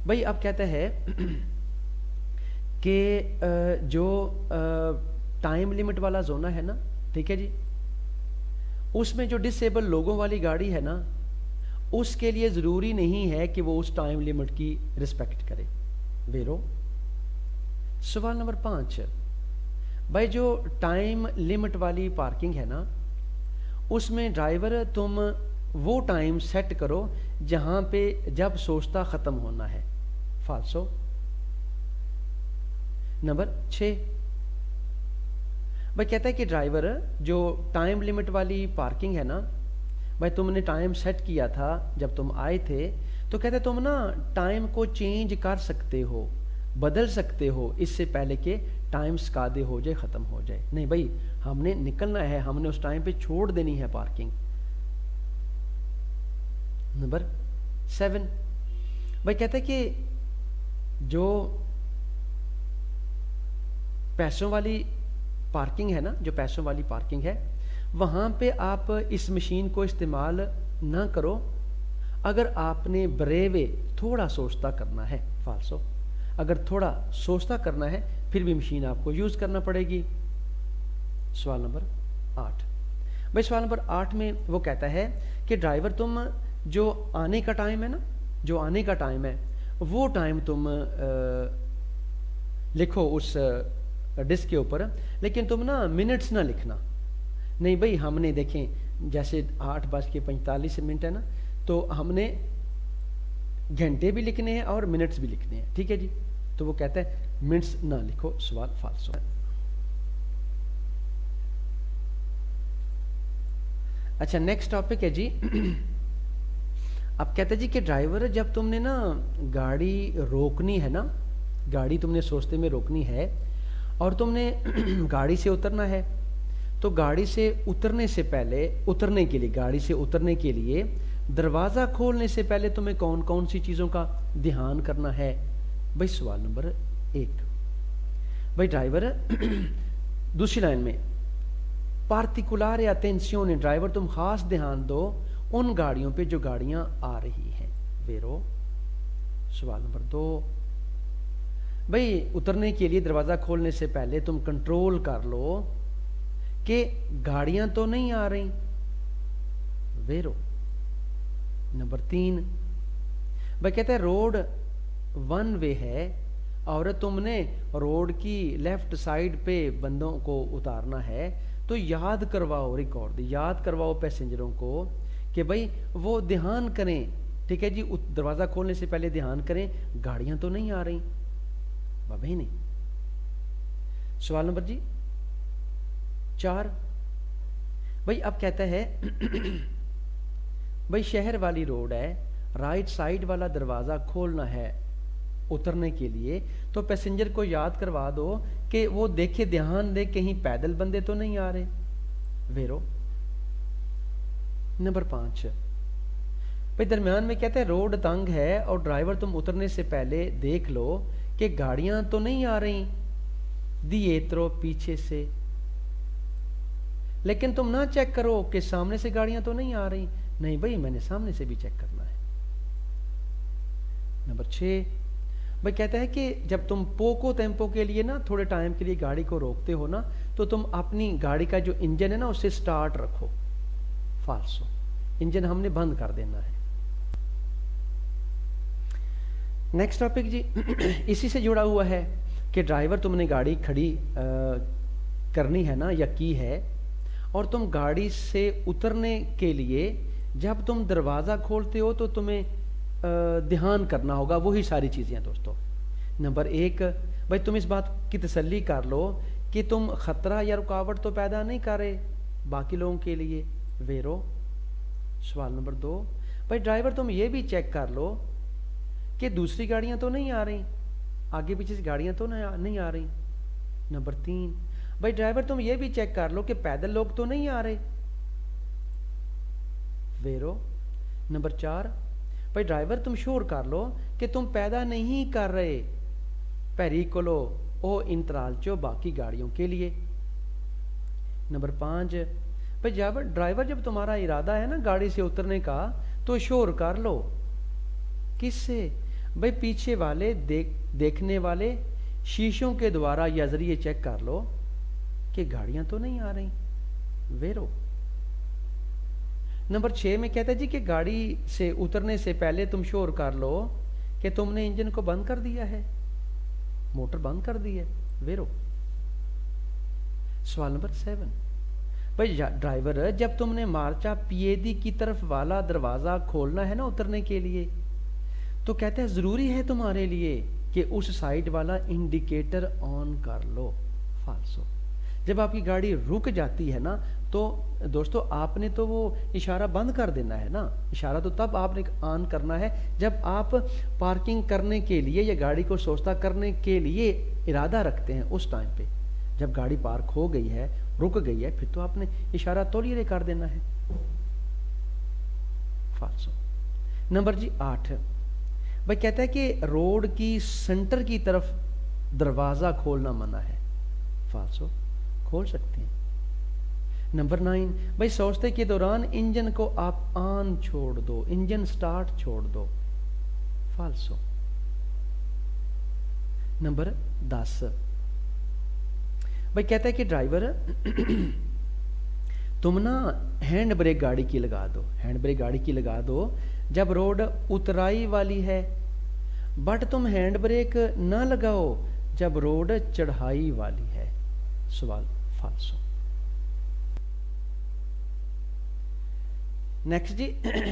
भाई अब कहता है कि जो टाइम लिमिट वाला जोना है ना, ठीक है जी, उसमें जो डिसेबल लोगों वाली गाड़ी है ना उसके लिए ज़रूरी नहीं है कि वो उस टाइम लिमिट की रिस्पेक्ट करे, वेरो। सवाल नंबर 5, भाई जो टाइम लिमिट वाली पार्किंग है ना उसमें ड्राइवर तुम वो टाइम सेट करो जहां पे जब सोचता ख़त्म होना है। फाल्सो। नंबर 6, भाई कहता है कि ड्राइवर जो टाइम लिमिट वाली पार्किंग है ना, भाई तुमने टाइम सेट किया था जब तुम आए थे, तो कहते तुम ना टाइम को चेंज कर सकते हो, बदल सकते हो, इससे पहले कि टाइम स्कादे हो जाए, ख़त्म हो जाए। नहीं भाई, हमने निकलना है, हमने उस टाइम पे छोड़ देनी है पार्किंग। नंबर 7, भाई कहते हैं कि जो पैसों वाली पार्किंग है ना, जो पैसों वाली पार्किंग है, वहाँ पे आप इस मशीन को इस्तेमाल ना करो अगर आपने ब्रेवे थोड़ा सोचता करना है। फाल्सो। अगर थोड़ा सोचता करना है फिर भी मशीन आपको यूज़ करना पड़ेगी। सवाल नंबर 8, भाई सवाल नंबर 8 में वो कहता है कि ड्राइवर तुम जो आने का टाइम है ना, जो आने का टाइम है वो टाइम तुम लिखो उस डिस्क के ऊपर, लेकिन तुम ना मिनट्स ना लिखना। नहीं भाई, हमने देखें जैसे 8:45 है ना, तो हमने घंटे भी लिखने हैं और मिनट्स भी लिखने हैं, ठीक है जी। तो वो कहता है मिनट्स ना लिखो। सवाल फाल्सो। अच्छा, नेक्स्ट टॉपिक है जी। अब कहते हैं जी कि ड्राइवर जब तुमने ना गाड़ी रोकनी है ना, गाड़ी तुमने सोचते में रोकनी है और तुमने गाड़ी से उतरना है, तो गाड़ी से उतरने से पहले, उतरने के लिए, गाड़ी से उतरने के लिए दरवाज़ा खोलने से पहले तुम्हें कौन कौन सी चीज़ों का ध्यान करना है? भाई सवाल नंबर 1, भाई ड्राइवर दूसरी लाइन में पार्टिकुलर अटेंशियोन, ड्राइवर तुम खास ध्यान दो उन गाड़ियों पे जो गाड़ियां आ रही हैं। वेरो। सवाल नंबर 2, भाई उतरने के लिए दरवाज़ा खोलने से पहले तुम कंट्रोल कर लो कि गाड़ियां तो नहीं आ रही। वेरो। नंबर 3, भाई कहता है रोड 1 वे है और तुमने रोड की लेफ्ट साइड पे बंदों को उतारना है, तो याद करवाओ, रिकॉर्ड याद करवाओ पैसेंजरों को कि भाई वो ध्यान करें, ठीक है जी, दरवाज़ा खोलने से पहले ध्यान करें गाड़ियां तो नहीं आ रही। भाई नहीं। सवाल नंबर जी 4, भाई अब कहता है भाई शहर वाली रोड है, राइट साइड वाला दरवाज़ा खोलना है उतरने के लिए, तो पैसेंजर को याद करवा दो कि वो देखे, ध्यान दे कहीं पैदल बंदे तो नहीं आ रहे। वेरो। नंबर 5, भाई दरमियान में कहते हैं रोड तंग है और ड्राइवर तुम उतरने से पहले देख लो कि गाड़ियां तो नहीं आ रही दिएत्रो पीछे से, लेकिन तुम ना चेक करो कि सामने से गाड़ियां तो नहीं आ रही। नहीं भाई, मैंने सामने से भी चेक करना है। नंबर 6, भाई कहता है कि जब तुम पोको टेम्पो के लिए ना थोड़े टाइम के लिए गाड़ी को रोकते हो ना, तो तुम अपनी गाड़ी का जो इंजन है ना उसे स्टार्ट रखो। फाल्सो। इंजन हमने बंद कर देना है। नेक्स्ट टॉपिक जी इसी से जुड़ा हुआ है कि ड्राइवर तुमने गाड़ी खड़ी करनी है ना या की है, और तुम गाड़ी से उतरने के लिए जब तुम दरवाज़ा खोलते हो तो तुम्हें ध्यान करना होगा वही सारी चीज़ें हैं दोस्तों। नंबर 1, भाई तुम इस बात की तसल्ली कर लो कि तुम ख़तरा या रुकावट तो पैदा नहीं कर रहे बाकी लोगों के लिए। वेरो। सवाल नंबर 2, भाई ड्राइवर तुम ये भी चेक कर लो कि दूसरी गाड़ियां तो नहीं आ रही, आगे पीछे से गाड़ियां तो नहीं आ रही। नंबर 3, भाई ड्राइवर तुम ये भी चेक कर लो कि पैदल लोग तो नहीं आ रहे। वेरो। नंबर 4, भाई ड्राइवर तुम श्योर कर लो कि तुम पैदा नहीं कर रहे पेरिकोलो ओ इंतरालचो बाकी गाड़ियों के लिए। नंबर 5, भाई ड्राइवर जब तुम्हारा इरादा है ना गाड़ी से उतरने का, तो श्योर कर लो किससे? भाई पीछे वाले देखने वाले शीशों के द्वारा या जरिए चेक कर लो कि गाड़ियां तो नहीं आ रही। वेरो। नंबर 6 में कहता है जी कि गाड़ी से उतरने से पहले तुम श्योर कर लो कि तुमने इंजन को बंद कर दिया है, मोटर बंद कर दी है। वेरो। सवाल नंबर 7, भाई ड्राइवर, जब तुमने मार्चा पिएदी की तरफ वाला दरवाज़ा खोलना है ना उतरने के लिए, तो कहते हैं ज़रूरी है तुम्हारे लिए कि उस साइड वाला इंडिकेटर ऑन कर लो। फाल्सो। जब आपकी गाड़ी रुक जाती है ना, तो दोस्तों आपने तो वो इशारा बंद कर देना है ना। इशारा तो तब आपने ऑन करना है जब आप पार्किंग करने के लिए या गाड़ी को सोचता करने के लिए इरादा रखते हैं। उस टाइम पे जब गाड़ी पार्क हो गई है, रुक गई है, फिर तो आपने इशारा तौलिए कर देना है। फाल्सो। नंबर जी 8 भाई कहता है कि रोड की सेंटर की तरफ दरवाज़ा खोलना मना है। फाल्सो, खोल सकते हैं। नंबर 9 भाई सोचते के दौरान इंजन को आप ऑन छोड़ दो, इंजन स्टार्ट छोड़ दो। फाल्सो। नंबर 10 भाई कहता है कि ड्राइवर तुम ना हैंड ब्रेक गाड़ी की लगा दो, हैंड ब्रेक गाड़ी की लगा दो जब रोड उतराई वाली है, बट तुम हैंड ब्रेक ना लगाओ जब रोड चढ़ाई वाली है। सवाल फाल्सो। नेक्स्ट जी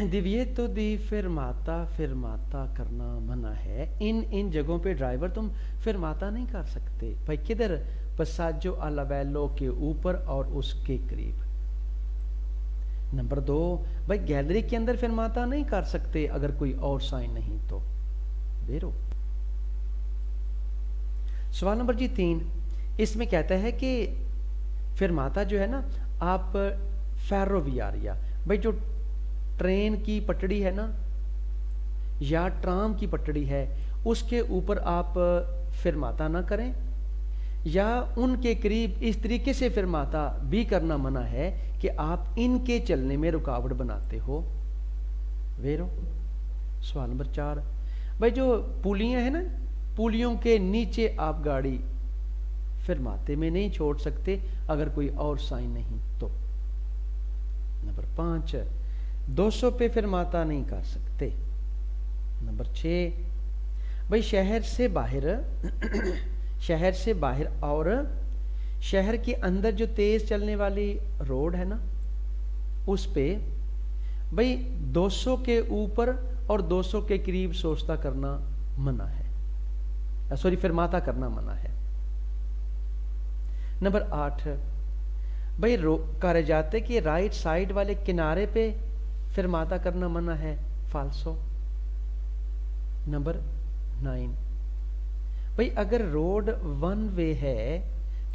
दिव्येतो दी फिरमाता करना मना है। इन जगहों पे ड्राइवर तुम फिरमाता नहीं कर सकते। भाई किधर? पसाजो अलावेलो के ऊपर और उसके करीब। नंबर 2 भाई गैलरी के अंदर फिरमाता नहीं कर सकते अगर कोई और साइन नहीं तो। बेरो। सवाल नंबर जी 3 इसमें कहता है कि फिरमाता जो है ना, आप फेरोवियारिया, भाई जो ट्रेन की पटड़ी है ना या ट्राम की पटड़ी है, उसके ऊपर आप फिरमाता ना करें, या उनके करीब इस तरीके से फिरमाता भी करना मना है कि आप इनके चलने में रुकावट बनाते हो। वेरो। सवाल नंबर 4 भाई जो पुलियां हैं ना, पुलियों के नीचे आप गाड़ी फिरमाते में नहीं छोड़ सकते अगर कोई और साइन नहीं तो। नंबर 5 200 पे फिरमाता नहीं कर सकते। नंबर 6 भाई शहर से बाहर और शहर के अंदर जो तेज चलने वाली रोड है ना, उस पे भाई 200 के ऊपर और 200 के करीब सोचता करना मना है, सॉरी फिरमाता करना मना है। नंबर 8 भाई करे जाते कि राइट साइड वाले किनारे पे फिरमाता करना मना है। फाल्सो। नंबर 9 भाई अगर रोड 1 वे है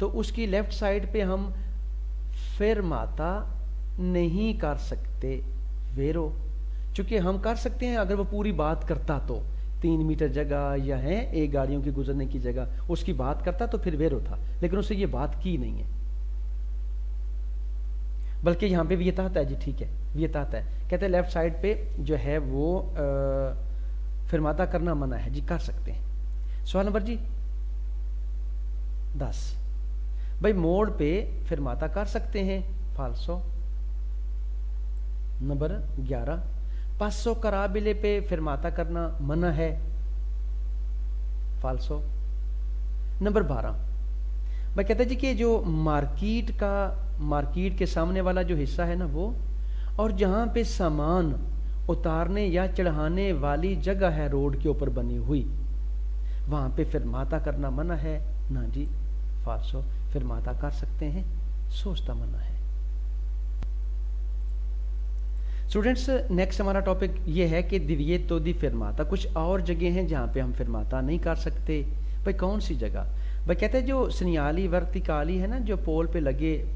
तो उसकी लेफ्ट साइड पे हम फिरमाता नहीं कर सकते। वेरो। चूंकि हम कर सकते हैं अगर वो पूरी बात करता तो 3 मीटर जगह या है एक गाड़ियों की गुजरने की जगह उसकी बात करता तो फिर वेरो था, लेकिन उससे ये बात की नहीं है, बल्कि यहाँ पे वियतात है जी। ठीक है, वियतात है, कहते हैं लेफ्ट साइड पे जो है वो फिरमाता करना मना है जी, कर सकते हैं। सवाल नंबर जी 10 भाई मोड़ पे फिरमाता कर सकते हैं। फाल्सो। नंबर 11 पासो कराबिले पे फिरमाता करना मना है। फाल्सो। नंबर 12 भाई कहते हैं जी कि जो मार्केट के सामने वाला जो हिस्सा है ना वो, और जहां पे सामान उतारने या चढ़ाने वाली जगह है रोड के ऊपर बनी हुई, वहां पे फिरमाता करना मना है ना जी। फाल्सो। फिरमाता कर सकते हैं, सोचता मना है। स्टूडेंट्स नेक्स्ट हमारा टॉपिक ये है कि दिव्येतो दी फिरमाता। कुछ और जगह हैं जहाँ पे हम फिरमाता नहीं कर सकते। भाई कौन सी जगह? भाई कहते हैं जो सनियाली वर्तिकाली है ना, जो पोल पे लगे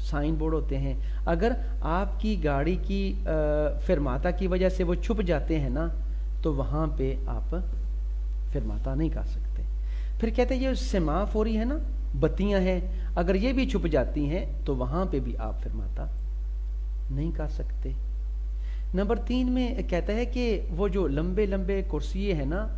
साइन बोर्ड होते हैं, अगर आपकी गाड़ी की फिरमाता की वजह से वो छुप जाते हैं ना, तो वहाँ पे आप फिरमाता नहीं कर सकते। फिर कहते हैं ये सेमाफोरी है ना, बत्तियाँ हैं, अगर ये भी छुप जाती हैं तो वहाँ पे भी आप फिरमाता नहीं कर सकते। नंबर 3 में कहता है कि वो जो लंबे लंबे कुर्सिये हैं ना,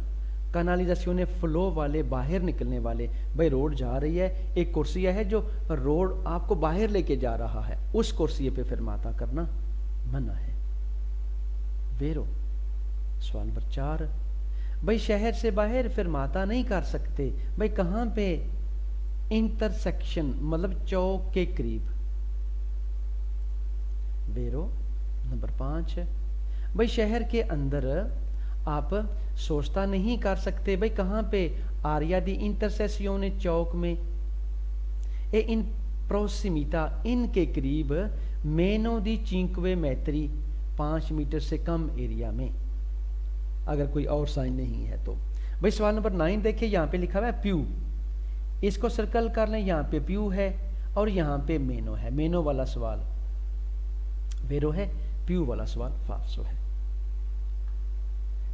कैनालिजासियों फ्लो वाले, बाहर निकलने वाले, भाई रोड जा रही है, एक कुर्सिया है जो रोड आपको बाहर लेके जा रहा है, उस कुर्सिये पे फिरमाता करना मना है। वेरो। सवाल नंबर 4 भाई शहर से बाहर फिरमाता नहीं कर सकते। भाई कहाँ पे? इंटरसेक्शन, मतलब चौक के करीब। वेरो। नंबर 5, भाई शहर के अंदर आप सोचता नहीं कर सकते, भाई कहाँ पे? आरिया दी इंटरसेसियोने, चौक में। ए इन प्रोसिमिता, इनके करीब। मेनो दी चिंक्वे मैत्री, 5 मीटर से कम एरिया में, अगर कोई और साइन नहीं है तो। भाई सवाल नंबर 9 देखिए, यहाँ पे लिखा हुआ है प्यू, इसको सर्कल कर लें। यहाँ पे प्यू है और यहाँ पे मेनो है। मेनो वाला सवाल वेरो है, प्यू वाला सवाल फाल्सो है।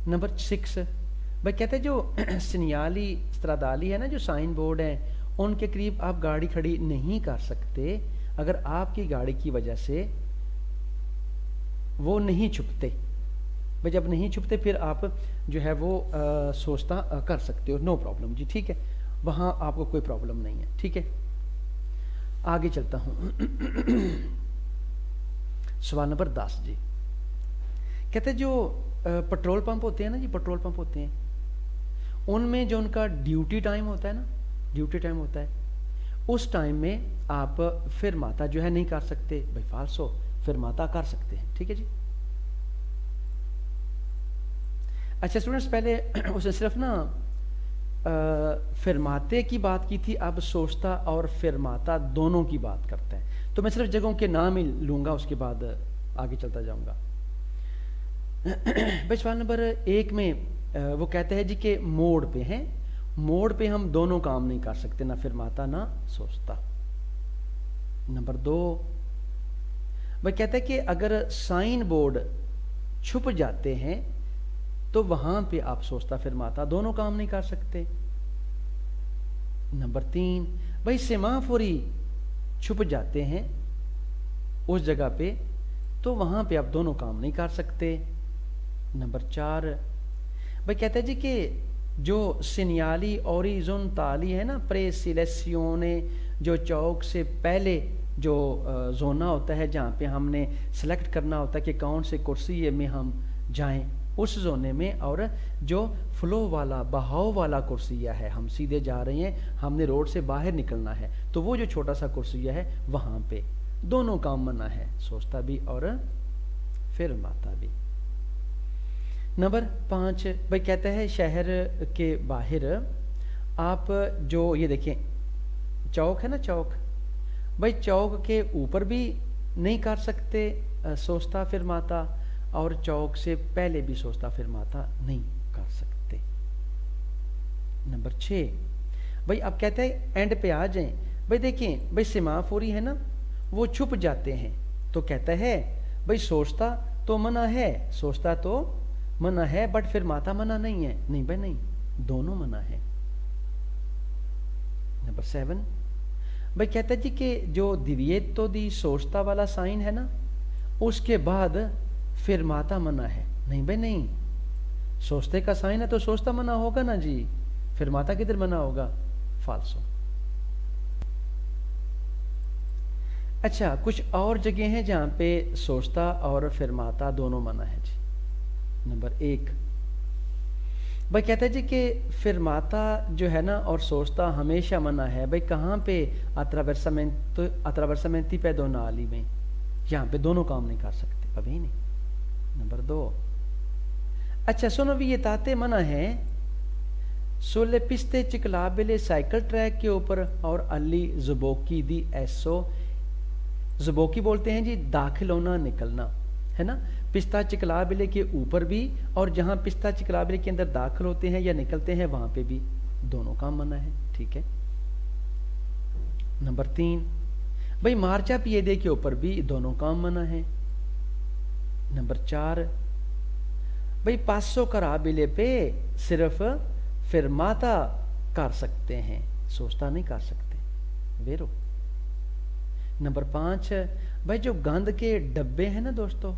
नंबर 6, भाई कहते हैं जो सिनियाली स्त्रादाली है ना, जो साइन बोर्ड है, उनके करीब आप गाड़ी खड़ी नहीं कर सकते अगर आपकी गाड़ी की वजह से वो नहीं छुपते। भाई जब नहीं छुपते फिर आप जो है वो सोचता कर सकते हो, नो प्रॉब्लम जी, ठीक है, वहाँ आपको कोई प्रॉब्लम नहीं है, ठीक है। आगे चलता हूँ। सवाल नंबर 10 जी, कहते हैं जो पेट्रोल पंप होते हैं ना जी, पेट्रोल पंप होते हैं, उनमें जो उनका ड्यूटी टाइम होता है ना, ड्यूटी टाइम होता है, उस टाइम में आप फिरमाता जो है नहीं कर सकते। भाई फाल्सो, फिरमाता कर सकते हैं, ठीक है जी। अच्छा स्टूडेंट्स, पहले उसने सिर्फ ना फिरमाते की बात की थी, अब सोचता और फिरमाता दोनों की बात करता है, तो मैं सिर्फ जगहों के नाम ही लूँगा, उसके बाद आगे चलता जाऊँगा। भाई सवाल नंबर 1 में वो कहते हैं जी कि मोड़ पे हैं, मोड़ पे हम दोनों काम नहीं कर सकते, ना फिरमाता ना सोचता। नंबर 2, भाई कहते हैं कि अगर साइन बोर्ड छुप जाते हैं तो वहां पे आप सोचता फिरमाता दोनों काम नहीं कर सकते। नंबर 3, भाई सेमाफोरी छुप जाते हैं उस जगह पे, तो वहां पे आप दोनों काम नहीं कर सकते। नंबर 4, भाई कहते हैं जी कि जो सिनियाली ओरिजोनताली है ना, प्रेसिलेसियोने, जो चौक से पहले जो जोना होता है जहाँ पे हमने सेलेक्ट करना होता है कि कौन से कुर्सी में हम जाएं, उस जोने में, और जो फ्लो वाला बहाव वाला कुर्सिया है, हम सीधे जा रहे हैं, हमने रोड से बाहर निकलना है, तो वो जो छोटा सा कुर्सिया है वहाँ पे दोनों काम मना है, सोचता भी और फिरमाता भी। नंबर 5, भाई कहते हैं शहर के बाहर आप जो ये देखें चौक है ना, चौक, भाई चौक के ऊपर भी नहीं कर सकते सोचता फिरमाता, और चौक से पहले भी सोचता फिरमाता नहीं कर सकते। नंबर 6, भाई अब कहते हैं एंड पे आ जाएं, भाई देखें, भाई सेमाफोरी है ना, वो छुप जाते हैं, तो कहता है भाई सोचता तो मना है, सोचता तो मना है, बट फिरमाता मना नहीं है। नहीं भाई नहीं, दोनों मना है। नंबर 7, भाई कहता है जी कि जो दिविएतो दी सोचता वाला साइन है ना, उसके बाद फिरमाता मना है। नहीं भाई नहीं, सोचते का साइन है तो सोचता मना होगा ना जी, फिरमाता किधर मना होगा? फाल्सो। अच्छा, कुछ और जगह हैं जहां पे सोचता और फिरमाता दोनों मना है जी। नंबर 1, भाई कहता है जी कि फिरमाता जो है ना और सोचता हमेशा मना है। भाई कहाँ पे? अत्रावर्सामेंती पेडोनाली में, यहाँ पे दोनों काम नहीं कर सकते, अभी नहीं। नंबर 2, अच्छा सुनो भी, ये ताते मना है सोले पिस्ते चिकलाबेले साइकिल ट्रैक के ऊपर, और अली जुबोकी दी एसो, जुबोकी बोलते हैं जी दाखिल होना निकलना, है ना, पिस्ता चिकलाबेले के ऊपर भी, और जहां पिस्ता चिकलाबेले के अंदर दाखिल होते हैं या निकलते हैं वहां पे भी दोनों काम मना है, ठीक है। नंबर 3, भाई मार्चा पिएदे के ऊपर भी दोनों काम मना है। नंबर 4, भाई पासो कराबिले पे सिर्फ फिरमाता कर सकते हैं, सोचता नहीं कर सकते, वेरो। नंबर 5, भाई जो गंद के डब्बे हैं ना दोस्तों,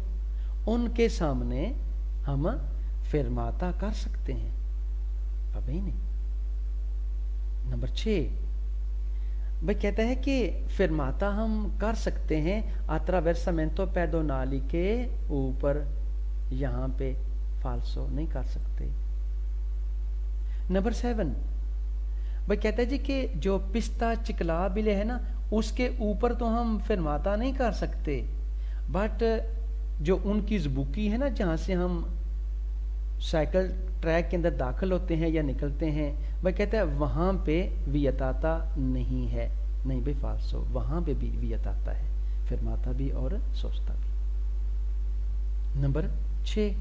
उनके सामने हम फिरमाता कर सकते हैं, अभी नहीं। नंबर 6, भाई कहता है कि फिरमाता हम कर सकते हैं अत्रावेर्सामेंतो पेडोनाली के ऊपर, यहाँ पे फाल्सो नहीं कर सकते। नंबर 7, भाई कहता है जी कि जो पिस्ता चिकलाबिले है ना, उसके ऊपर तो हम फिरमाता नहीं कर सकते, बट जो उनकी ज़बूकी है ना, जहाँ से हम साइकिल ट्रैक के अंदर दाखिल होते हैं या निकलते हैं, वह कहता है वहाँ पे वियताता नहीं है। नहीं भाई, फाल्सो, वहाँ पे भी वियताता है, फिरमाता भी और सोचता भी। नंबर 6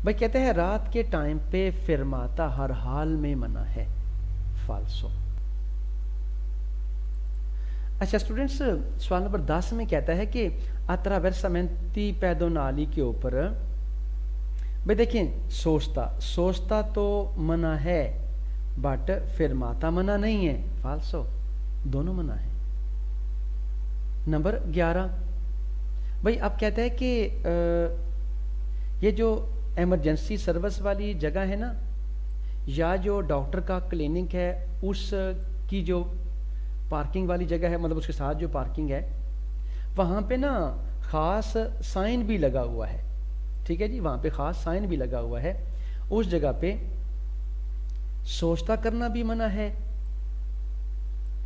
भाई कहते हैं रात के टाइम पे फिरमाता हर हाल में मना है, फाल्सो। अच्छा स्टूडेंट्स, सवाल नंबर 10 में कहता है कि अत्रावेर्सामेंती पैदोनाली के ऊपर भाई देखिए, सोचता तो मना है बट फिरमाता मना नहीं है, फाल्सो, दोनों मना है। नंबर 11 भाई अब कहता है कि ये जो इमरजेंसी सर्विस वाली जगह है ना, या जो डॉक्टर का क्लिनिक है उसकी जो पार्किंग वाली जगह है, मतलब उसके साथ जो पार्किंग है, वहाँ पे ना ख़ास साइन भी लगा हुआ है। ठीक है जी, वहाँ पे ख़ास साइन भी लगा हुआ है। उस जगह पे सोचता करना भी मना है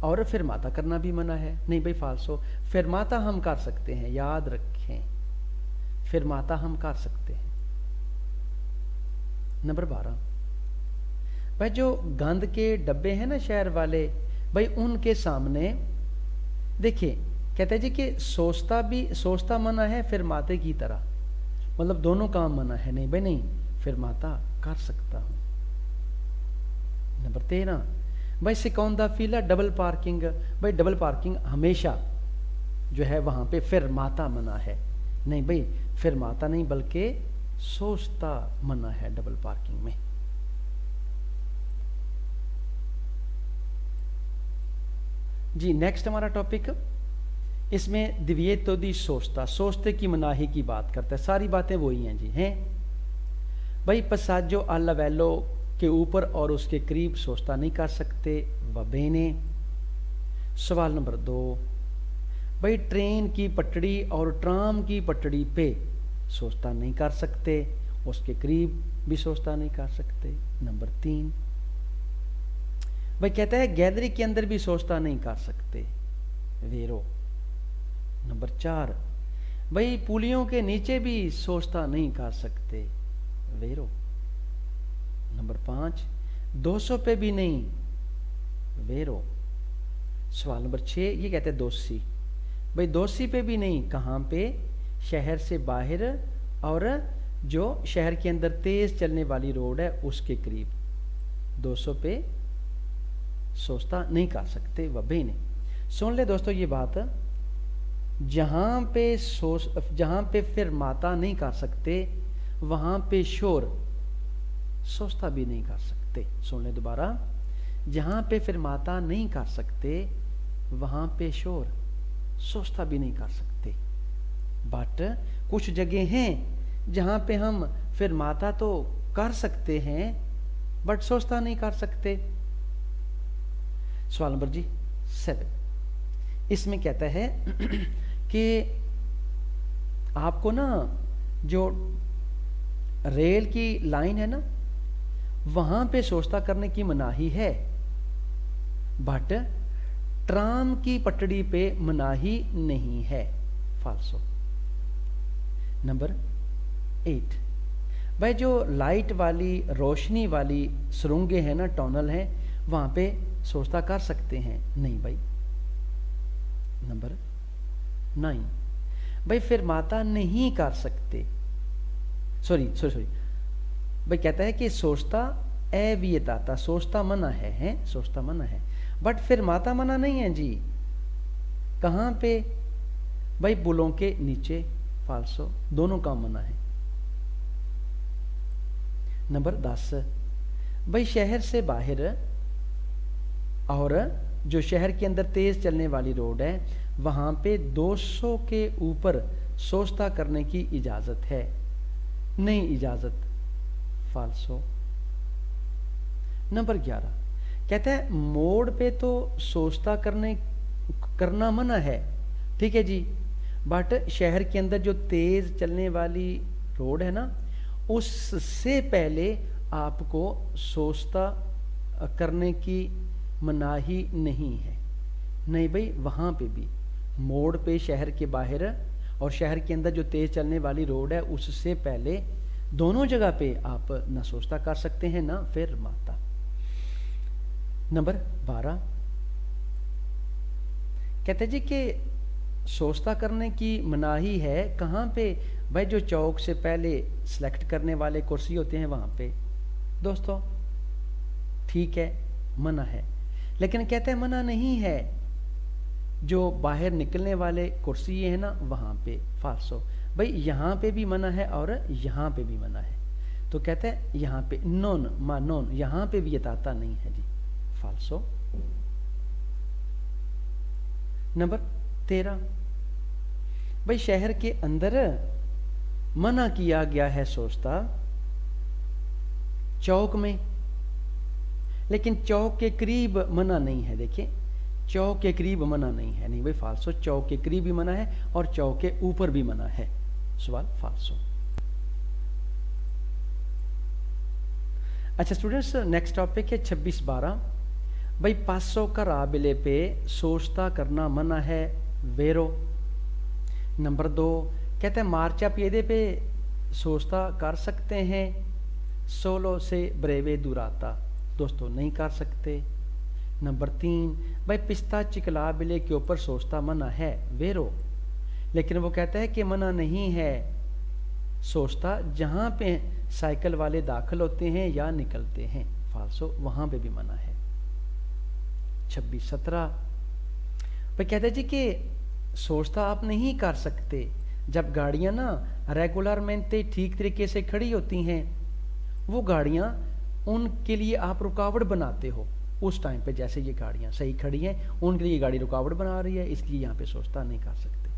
और फिरमाता करना भी मना है। नहीं भाई फाल्सो, फिरमाता हम कर सकते हैं, याद रखें, फिरमाता हम कर सकते हैं। नंबर 12 भाई जो गंद के डब्बे हैं ना शहर वाले, भाई उनके सामने देखिए कहते हैं जी कि सोचता मना है फिरमाते की तरह, मतलब दोनों काम मना है। नहीं भाई नहीं, फिरमाता कर सकता हूं। नंबर 13 भाई सिकौंदा फीला डबल पार्किंग, भाई डबल पार्किंग हमेशा जो है वहां पे फिरमाता मना है। नहीं भाई, फिरमाता नहीं बल्कि सोचता मना है डबल पार्किंग में। जी नेक्स्ट हमारा टॉपिक, इसमें दिव्येतो दी सोचते की मनाही की बात करता है। सारी बातें वही हैं जी, हैं भाई। पसाजो अल्लावेलो के ऊपर और उसके करीब सोचता नहीं कर सकते, वबेने। सवाल नंबर 2 भाई ट्रेन की पटड़ी और ट्राम की पटड़ी पे सोचता नहीं कर सकते, उसके करीब भी सोचता नहीं कर सकते। नंबर 3 भाई कहता है गैलरी के अंदर भी सोचता नहीं कर सकते, वेरो। नंबर 4 भाई पुलियों के नीचे भी सोचता नहीं कर सकते, वेरो। नंबर 5 200 पे भी नहीं, वेरो। सवाल नंबर 6 ये कहते हैं दोषी, भाई दोषी पे भी नहीं, कहाँ पे? शहर से बाहर और जो शहर के अंदर तेज चलने वाली रोड है उसके करीब 200 पे सोचता नहीं कर सकते, वबे ने। सुन ले दोस्तों ये बात, जहां पे फिरमाता नहीं कर सकते वहां पे शोर सोचता भी नहीं कर सकते। सुन ले दोबारा, जहां पे फिरमाता नहीं कर सकते वहां पे शोर सोचता भी नहीं कर सकते। बट कुछ जगह हैं जहां पे हम फिरमाता तो कर सकते हैं बट सोचता नहीं कर सकते। सवाल नंबर जी 7, इसमें कहता है कि आपको ना जो रेल की लाइन है ना वहां पे सोचता करने की मनाही है, बट ट्राम की पटड़ी पे मनाही नहीं है, फाल्सो। नंबर 8 भाई जो लाइट वाली रोशनी वाली सुरंगें हैं ना, टनल हैं, वहां पे सोचता कर सकते हैं, नहीं भाई। नंबर 9 भाई फिरमाता नहीं कर सकते, सॉरी भाई कहता है कि सोचता अवियताता, सोचता मना है, सोचता मना है बट फिरमाता मना नहीं है जी। कहाँ पे? भाई बुलों के नीचे, फाल्सो, दोनों काम मना है। नंबर 10 भाई शहर से बाहर और जो शहर के अंदर तेज चलने वाली रोड है वहां पे 200 के ऊपर सोचता करने की इजाजत है, नहीं इजाजत, फाल्सो। नंबर 11 कहता है मोड़ पे तो सोचता करना मना है, ठीक है जी, बट शहर के अंदर जो तेज चलने वाली रोड है ना उससे पहले आपको सोचता करने की मनाही नहीं है। नहीं भाई, वहां पे भी मोड़ पे शहर के बाहर और शहर के अंदर जो तेज़ चलने वाली रोड है उससे पहले दोनों जगह पे आप ना सोचता कर सकते हैं ना फिर माता। नंबर 12 कहते जी कि सोचता करने की मनाही है कहाँ पे? भाई जो चौक से पहले सेलेक्ट करने वाले कुर्सी होते हैं वहाँ पे। दोस्तों ठीक है, मना है, लेकिन कहते हैं मना नहीं है जो बाहर निकलने वाले कुर्सी है ना वहाँ पे। फाल्सो। भाई यहाँ पे भी मना है और यहाँ पे भी मना है, तो कहते हैं यहाँ पे नॉन मा नॉन, यहाँ पे भी यथाता नहीं है जी। फाल्सो। नंबर 13 भाई शहर के अंदर मना किया गया है सोचता चौक में, लेकिन चौक के करीब मना नहीं है। देखिए चौक के करीब मना नहीं है, नहीं भाई फाल्सो। चौक के करीब भी मना है और चौक के ऊपर भी मना है। सवाल फाल्सो। अच्छा स्टूडेंट्स, नेक्स्ट टॉपिक है 26-12 भाई पासो कराबिले पे सोचता करना मना है, वेरो। नंबर 2 कहते हैं मार्चा पियदे पे सोचता कर सकते हैं, सोलो से ब्रेवे दुराता। दोस्तों नहीं कर सकते। नंबर 3 भाई पिस्ता चिकला बिले के ऊपर सोचता मना है, वेरो, लेकिन वो कहता है कि मना नहीं है सोचता जहाँ पे साइकिल वाले दाखिल होते हैं या निकलते हैं। फाल्सो, वहाँ पे भी मना है। 26-17 भाई कहते हैं जी कि सोचता आप नहीं कर सकते जब गाड़ियाँ ना रेगुलर मेंते ठीक तरीके से खड़ी होती हैं, वो गाड़ियाँ उनके लिए आप रुकावट बनाते हो उस टाइम पे। जैसे ये गाड़ियाँ सही खड़ी हैं, उनके लिए गाड़ी रुकावट बना रही है, इसलिए यहाँ पे सोचता नहीं कर सकते।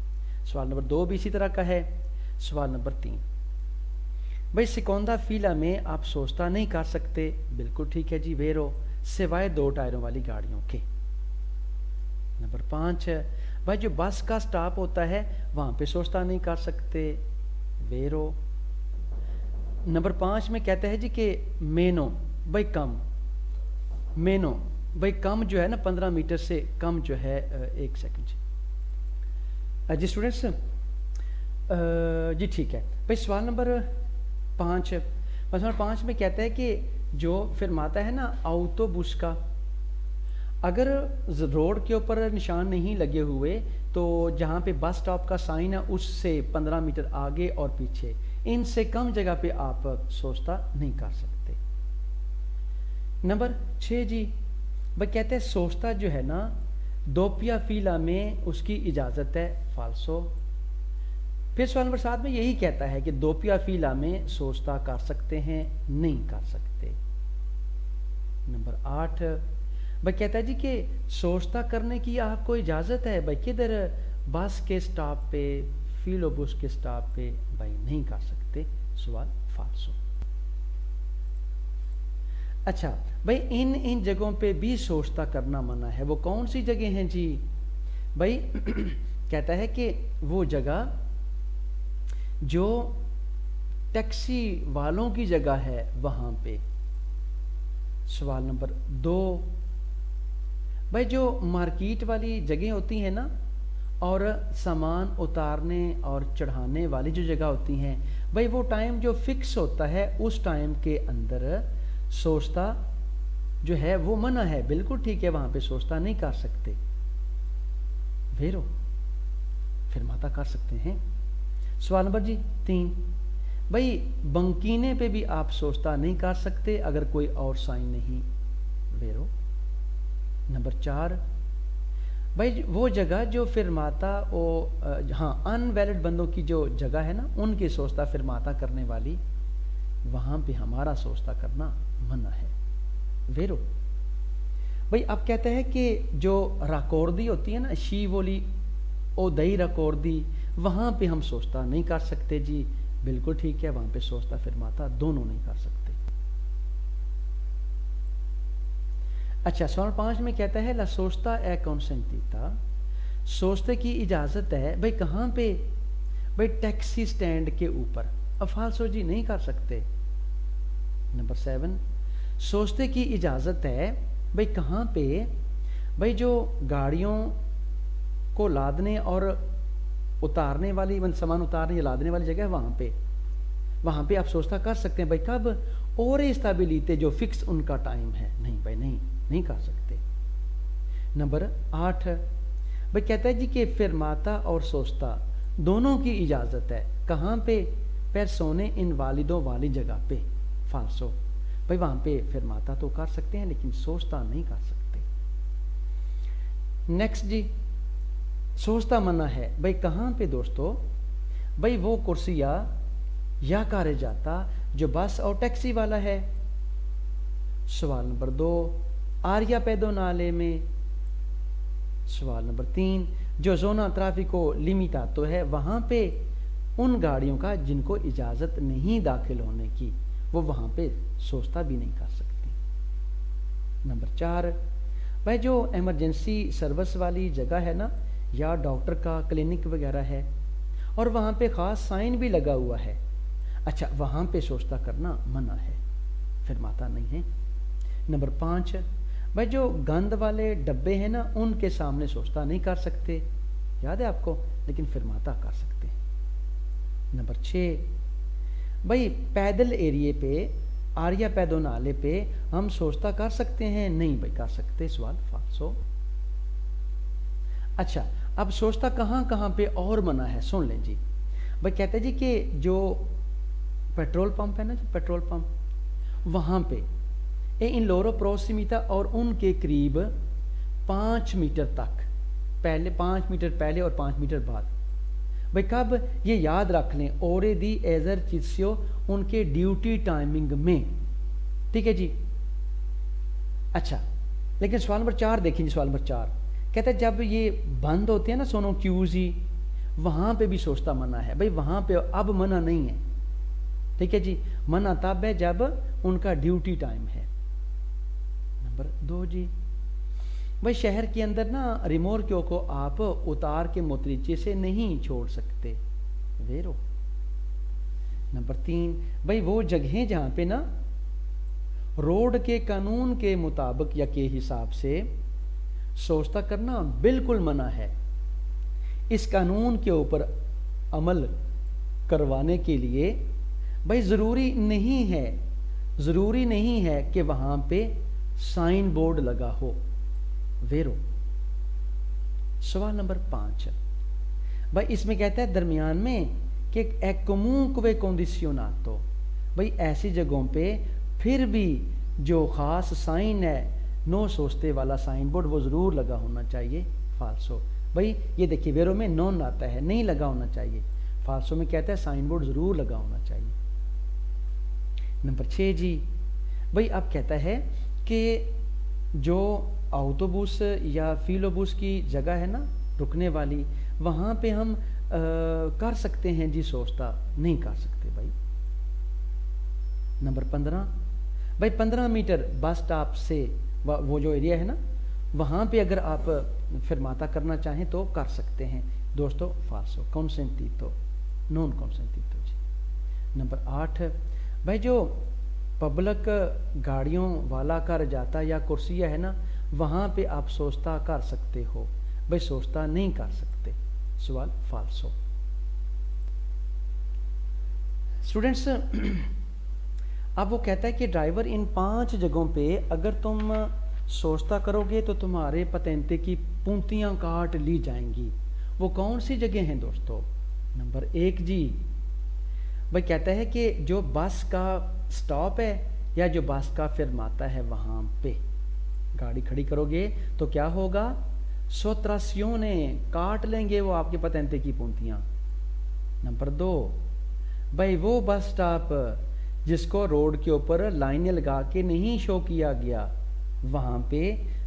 सवाल नंबर 2 भी इसी तरह का है। सवाल नंबर 3 भाई सिकोंदा फीला में आप सोचता नहीं कर सकते, बिल्कुल ठीक है जी, वेरो, सिवाय 2 टायरों वाली गाड़ियों के। नंबर 5 भाई जो बस का स्टॉप होता है वहाँ पे सोचता नहीं कर सकते, वेरो। नंबर 5 में कहता है जी कि मेनो भाई कम, मेनो भाई कम जो है ना 15 मीटर से कम जो है 1 सेकंड जी स्टूडेंट्स जी ठीक है भाई। सवाल नंबर 5 में कहता है कि जो फिरमाता है ना ऑटोबुस का, अगर रोड के ऊपर निशान नहीं लगे हुए तो जहाँ पे बस स्टॉप का साइन है उससे 15 मीटर आगे और पीछे, इनसे कम जगह पे आप सोचता नहीं कर सकते। नंबर 6 जी भाई कहते हैं सोचता जो है ना दोपिया फीला में उसकी इजाज़त है, फाल्सो। फिर सवाल नंबर 7 में यही कहता है कि दोपिया फीला में सोचता कर सकते हैं, नहीं कर सकते। नंबर 8 भाई कहता है जी कि सोचता करने की आपको इजाज़त है, भाई किधर? बस के स्टॉप पे, फिलोबुस के स्टॉप पे, भाई नहीं कर सकते। सवाल फाल्सो। अच्छा भाई इन जगहों पे भी सोचता करना मना है, वो कौन सी जगह हैं जी? भाई कहता है कि वो जगह जो टैक्सी वालों की जगह है वहाँ पे। सवाल नंबर 2 भाई जो मार्केट वाली जगह होती हैं ना और सामान उतारने और चढ़ाने वाली जो जगह होती हैं, भाई वो टाइम जो फिक्स होता है उस टाइम के अंदर सोचता जो है वो मना है, बिल्कुल ठीक है, वहाँ पे सोचता नहीं कर सकते, वेरो, फिर माता कर सकते हैं। सवाल नंबर जी 3 भाई बंकीने पे भी आप सोचता नहीं कर सकते अगर कोई और साइन नहीं, वेरो। नंबर 4 भाई वो जगह जो फिरमाता वो हाँ अनवैलिड बंदों की जो जगह है ना उनकी सोचता फिरमाता करने वाली, वहाँ पे हमारा सोचता करना मना है, वेरो। भाई अब कहते हैं कि जो राकोर्दी होती है ना शीवोली ओ दई राकोर्दी, वहाँ पे हम सोचता नहीं कर सकते जी, बिल्कुल ठीक है, वहाँ पे सोचता फिरमाता दोनों नहीं कर सकते। अच्छा सवाल 5 में कहता है ला सोचता ए कॉन्सेंटीता, सोचते की इजाज़त है, भाई कहाँ पे? भाई टैक्सी स्टैंड के ऊपर, अब फाल्सो जी नहीं कर सकते। नंबर 7 सोचते की इजाज़त है, भाई कहाँ पे? भाई जो गाड़ियों को लादने और उतारने वाली सामान उतारने या लादने वाली जगह है, वहाँ पे आप सोचता कर सकते हैं भाई कब, और स्टेबिलिटी जो फिक्स उनका टाइम है, नहीं भाई नहीं कर सकते। नंबर 8 भाई कहता है जी कि फिरमाता और सोचता दोनों की इजाज़त है, कहाँ पे, पर सोने इन वालिदों वाली जगह पे, फालसो भाई वहाँ पे फिरमाता तो कर सकते हैं लेकिन सोचता नहीं कर सकते। नेक्स्ट जी, सोचता मना है भाई कहाँ पे दोस्तों, भाई वो कुर्सिया या कारे जाता जो बस और टैक्सी वाला है। सवाल नंबर 2, आर्या पैदो नाले में। सवाल नंबर 3, जो जोना ट्राफिको लिमिटातो है वहाँ पे उन गाड़ियों का जिनको इजाज़त नहीं दाखिल होने की, वो वहाँ पे सोचता भी नहीं कर सकती। नंबर 4 भाई जो इमरजेंसी सर्विस वाली जगह है ना, या डॉक्टर का क्लिनिक वगैरह है और वहाँ पे ख़ास साइन भी लगा हुआ है, अच्छा वहाँ पे सोचता करना मना है, फिरमाता नहीं है। नंबर 5 भाई जो गंद वाले डब्बे हैं ना उनके सामने सोचता नहीं कर सकते, याद है आपको, लेकिन फिरमाता कर सकते हैं। नंबर 6 भाई पैदल एरिए पे, आर्या पैदो नाले पे हम सोचता कर सकते हैं, नहीं भाई कर सकते, सवाल फालसो। अच्छा अब सोचता कहाँ कहाँ पे और मना है, सुन लें जी। भाई कहते हैं जी कि जो पेट्रोल पंप है ना, जो पेट्रोल पंप, वहाँ पे इन लोरो प्रोसिमिता और उनके करीब 5 मीटर तक, पहले 5 मीटर पहले और 5 मीटर बाद, भाई कब, ये याद रख लें, ओरे दी एजरचित्स्यो उनके ड्यूटी टाइमिंग में, ठीक है जी। अच्छा लेकिन सवाल नंबर 4 देखेंगे, सवाल नंबर 4 कहते हैं जब ये बंद होते हैं ना सोनो क्यूज ही, वहाँ पे भी सोचता मना है, भाई वहाँ पे अब मना नहीं है, ठीक है जी, मना तब है जब उनका ड्यूटी टाइम है। नंबर 2 जी, भाई शहर के अंदर ना रिमोर्क्यों को आप उतार के मोतरीचे से नहीं छोड़ सकते, वेरो। नंबर 3 भाई वो जगहें जहाँ पे ना रोड के कानून के मुताबिक या के हिसाब से सोचता करना बिल्कुल मना है, इस कानून के ऊपर अमल करवाने के लिए भाई ज़रूरी नहीं है कि वहाँ पे साइन बोर्ड लगा हो, वेरो। सवाल नंबर 5 भाई इसमें कहता है दरमियान में कि è comunque condizionato, भाई ऐसी जगहों पे फिर भी जो ख़ास साइन है, नो सोचते वाला साइन बोर्ड, वो ज़रूर लगा होना चाहिए, फालसो। भाई ये देखिए वेरो में नॉन आता है, नहीं लगा होना चाहिए, फालसो में कहता है साइन बोर्ड ज़रूर लगा होना चाहिए। नंबर 6 जी, भाई अब कहता है कि जो ऑटोबूस या फिलोबूस की जगह है ना रुकने वाली, वहाँ पे हम कर सकते हैं जी, सोचता नहीं कर सकते भाई। नंबर 15 भाई 15 मीटर बस स्टॉप से वो जो एरिया है ना, वहाँ पे अगर आप फिरमाता करना चाहें तो कर सकते हैं दोस्तों, फालसो, कॉन्सेंटीतो, नॉन कॉन्सेंटीतो जी। नंबर 8 भाई जो पब्लिक गाड़ियों वाला कर जाता या कुर्सिया है ना, वहाँ पे आप सोचता कर सकते हो, भाई सोचता नहीं कर सकते, सवाल फालसो। स्टूडेंट्स अब वो कहता है कि ड्राइवर इन 5 जगहों पे अगर तुम सोचता करोगे तो तुम्हारे पतेंते की पूंतियाँ काट ली जाएंगी, वो कौन सी जगह हैं दोस्तों। नंबर 1 जी, भाई कहता है कि जो बस का स्टॉप है या जो बस का फिरमाता है, वहाँ पे गाड़ी खड़ी करोगे तो क्या होगा, सोत्रासियों ने काट लेंगे वो आपके पतेंते की पूंतियाँ। नंबर 2 भाई वो बस स्टॉप जिसको रोड के ऊपर लाइनें लगा के नहीं शो किया गया, वहाँ पे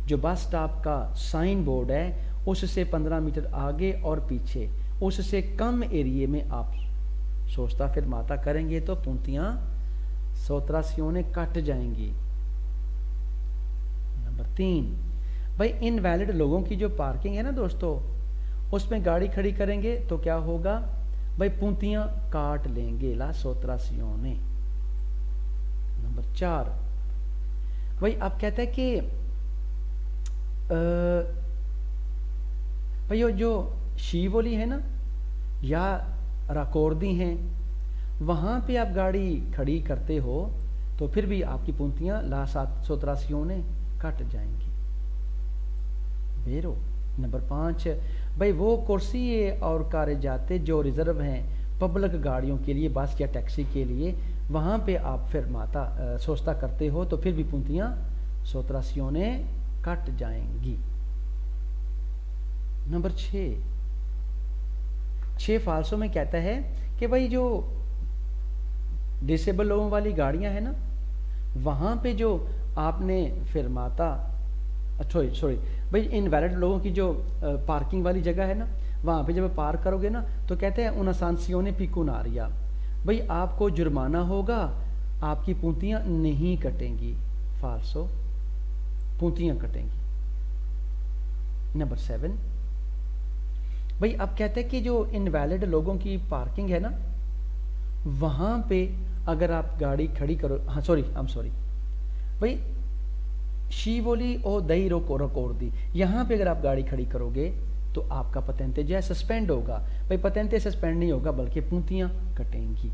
जो बस स्टॉप का साइन बोर्ड है उससे 15 मीटर आगे और पीछे, उससे कम एरिए में आप सोचता फिरमाता करेंगे तो पूंतियाँ सोत्रासियों ने कट जाएंगी। नंबर 3 भाई इनवैलिड लोगों की जो पार्किंग है ना दोस्तों, उसमें गाड़ी खड़ी करेंगे तो क्या होगा, भाई पूंतियाँ काट लेंगे ला सोत्रासियों ने। नंबर 4 भाई अब कहता है कि भाई जो शिवोली है ना, या राकोर्दी हैं, वहाँ पे आप गाड़ी खड़ी करते हो तो फिर भी आपकी पूंतियाँ ला 783 ने कट जाएंगी। वेरो। नंबर 5, भाई वो कुर्सी और कारें जाते जो रिजर्व हैं पब्लिक गाड़ियों के लिए, बस या टैक्सी के लिए, वहाँ पे आप फिर सोचता करते हो तो फिर भी पूंतियाँ 183 ने कट जाएंगी। नंबर 6 फाल्सो में कहता है कि भाई जो डिसेबल लोगों वाली गाड़ियां हैं ना, वहाँ पे जो आपने फिरमाता सॉरी भाई इनवैलिड लोगों की जो पार्किंग वाली जगह है ना, वहाँ पे जब पार्क करोगे ना तो कहते हैं उन सांसियों पिकुनारिया, भाई आपको जुर्माना होगा, आपकी पूंतियाँ नहीं कटेंगी। फाल्सो, पूंतियाँ कटेंगी। नंबर 7, भाई अब कहते हैं कि जो इनवैलिड लोगों की पार्किंग है ना, वहाँ पे अगर आप गाड़ी खड़ी करो, हाँ सॉरी भाई शीवोली और दही रोकोर दी, यहाँ पे अगर आप गाड़ी खड़ी करोगे तो आपका पतेंते जो है सस्पेंड होगा। भाई पतेंते सस्पेंड नहीं होगा बल्कि पूंतियाँ कटेंगी।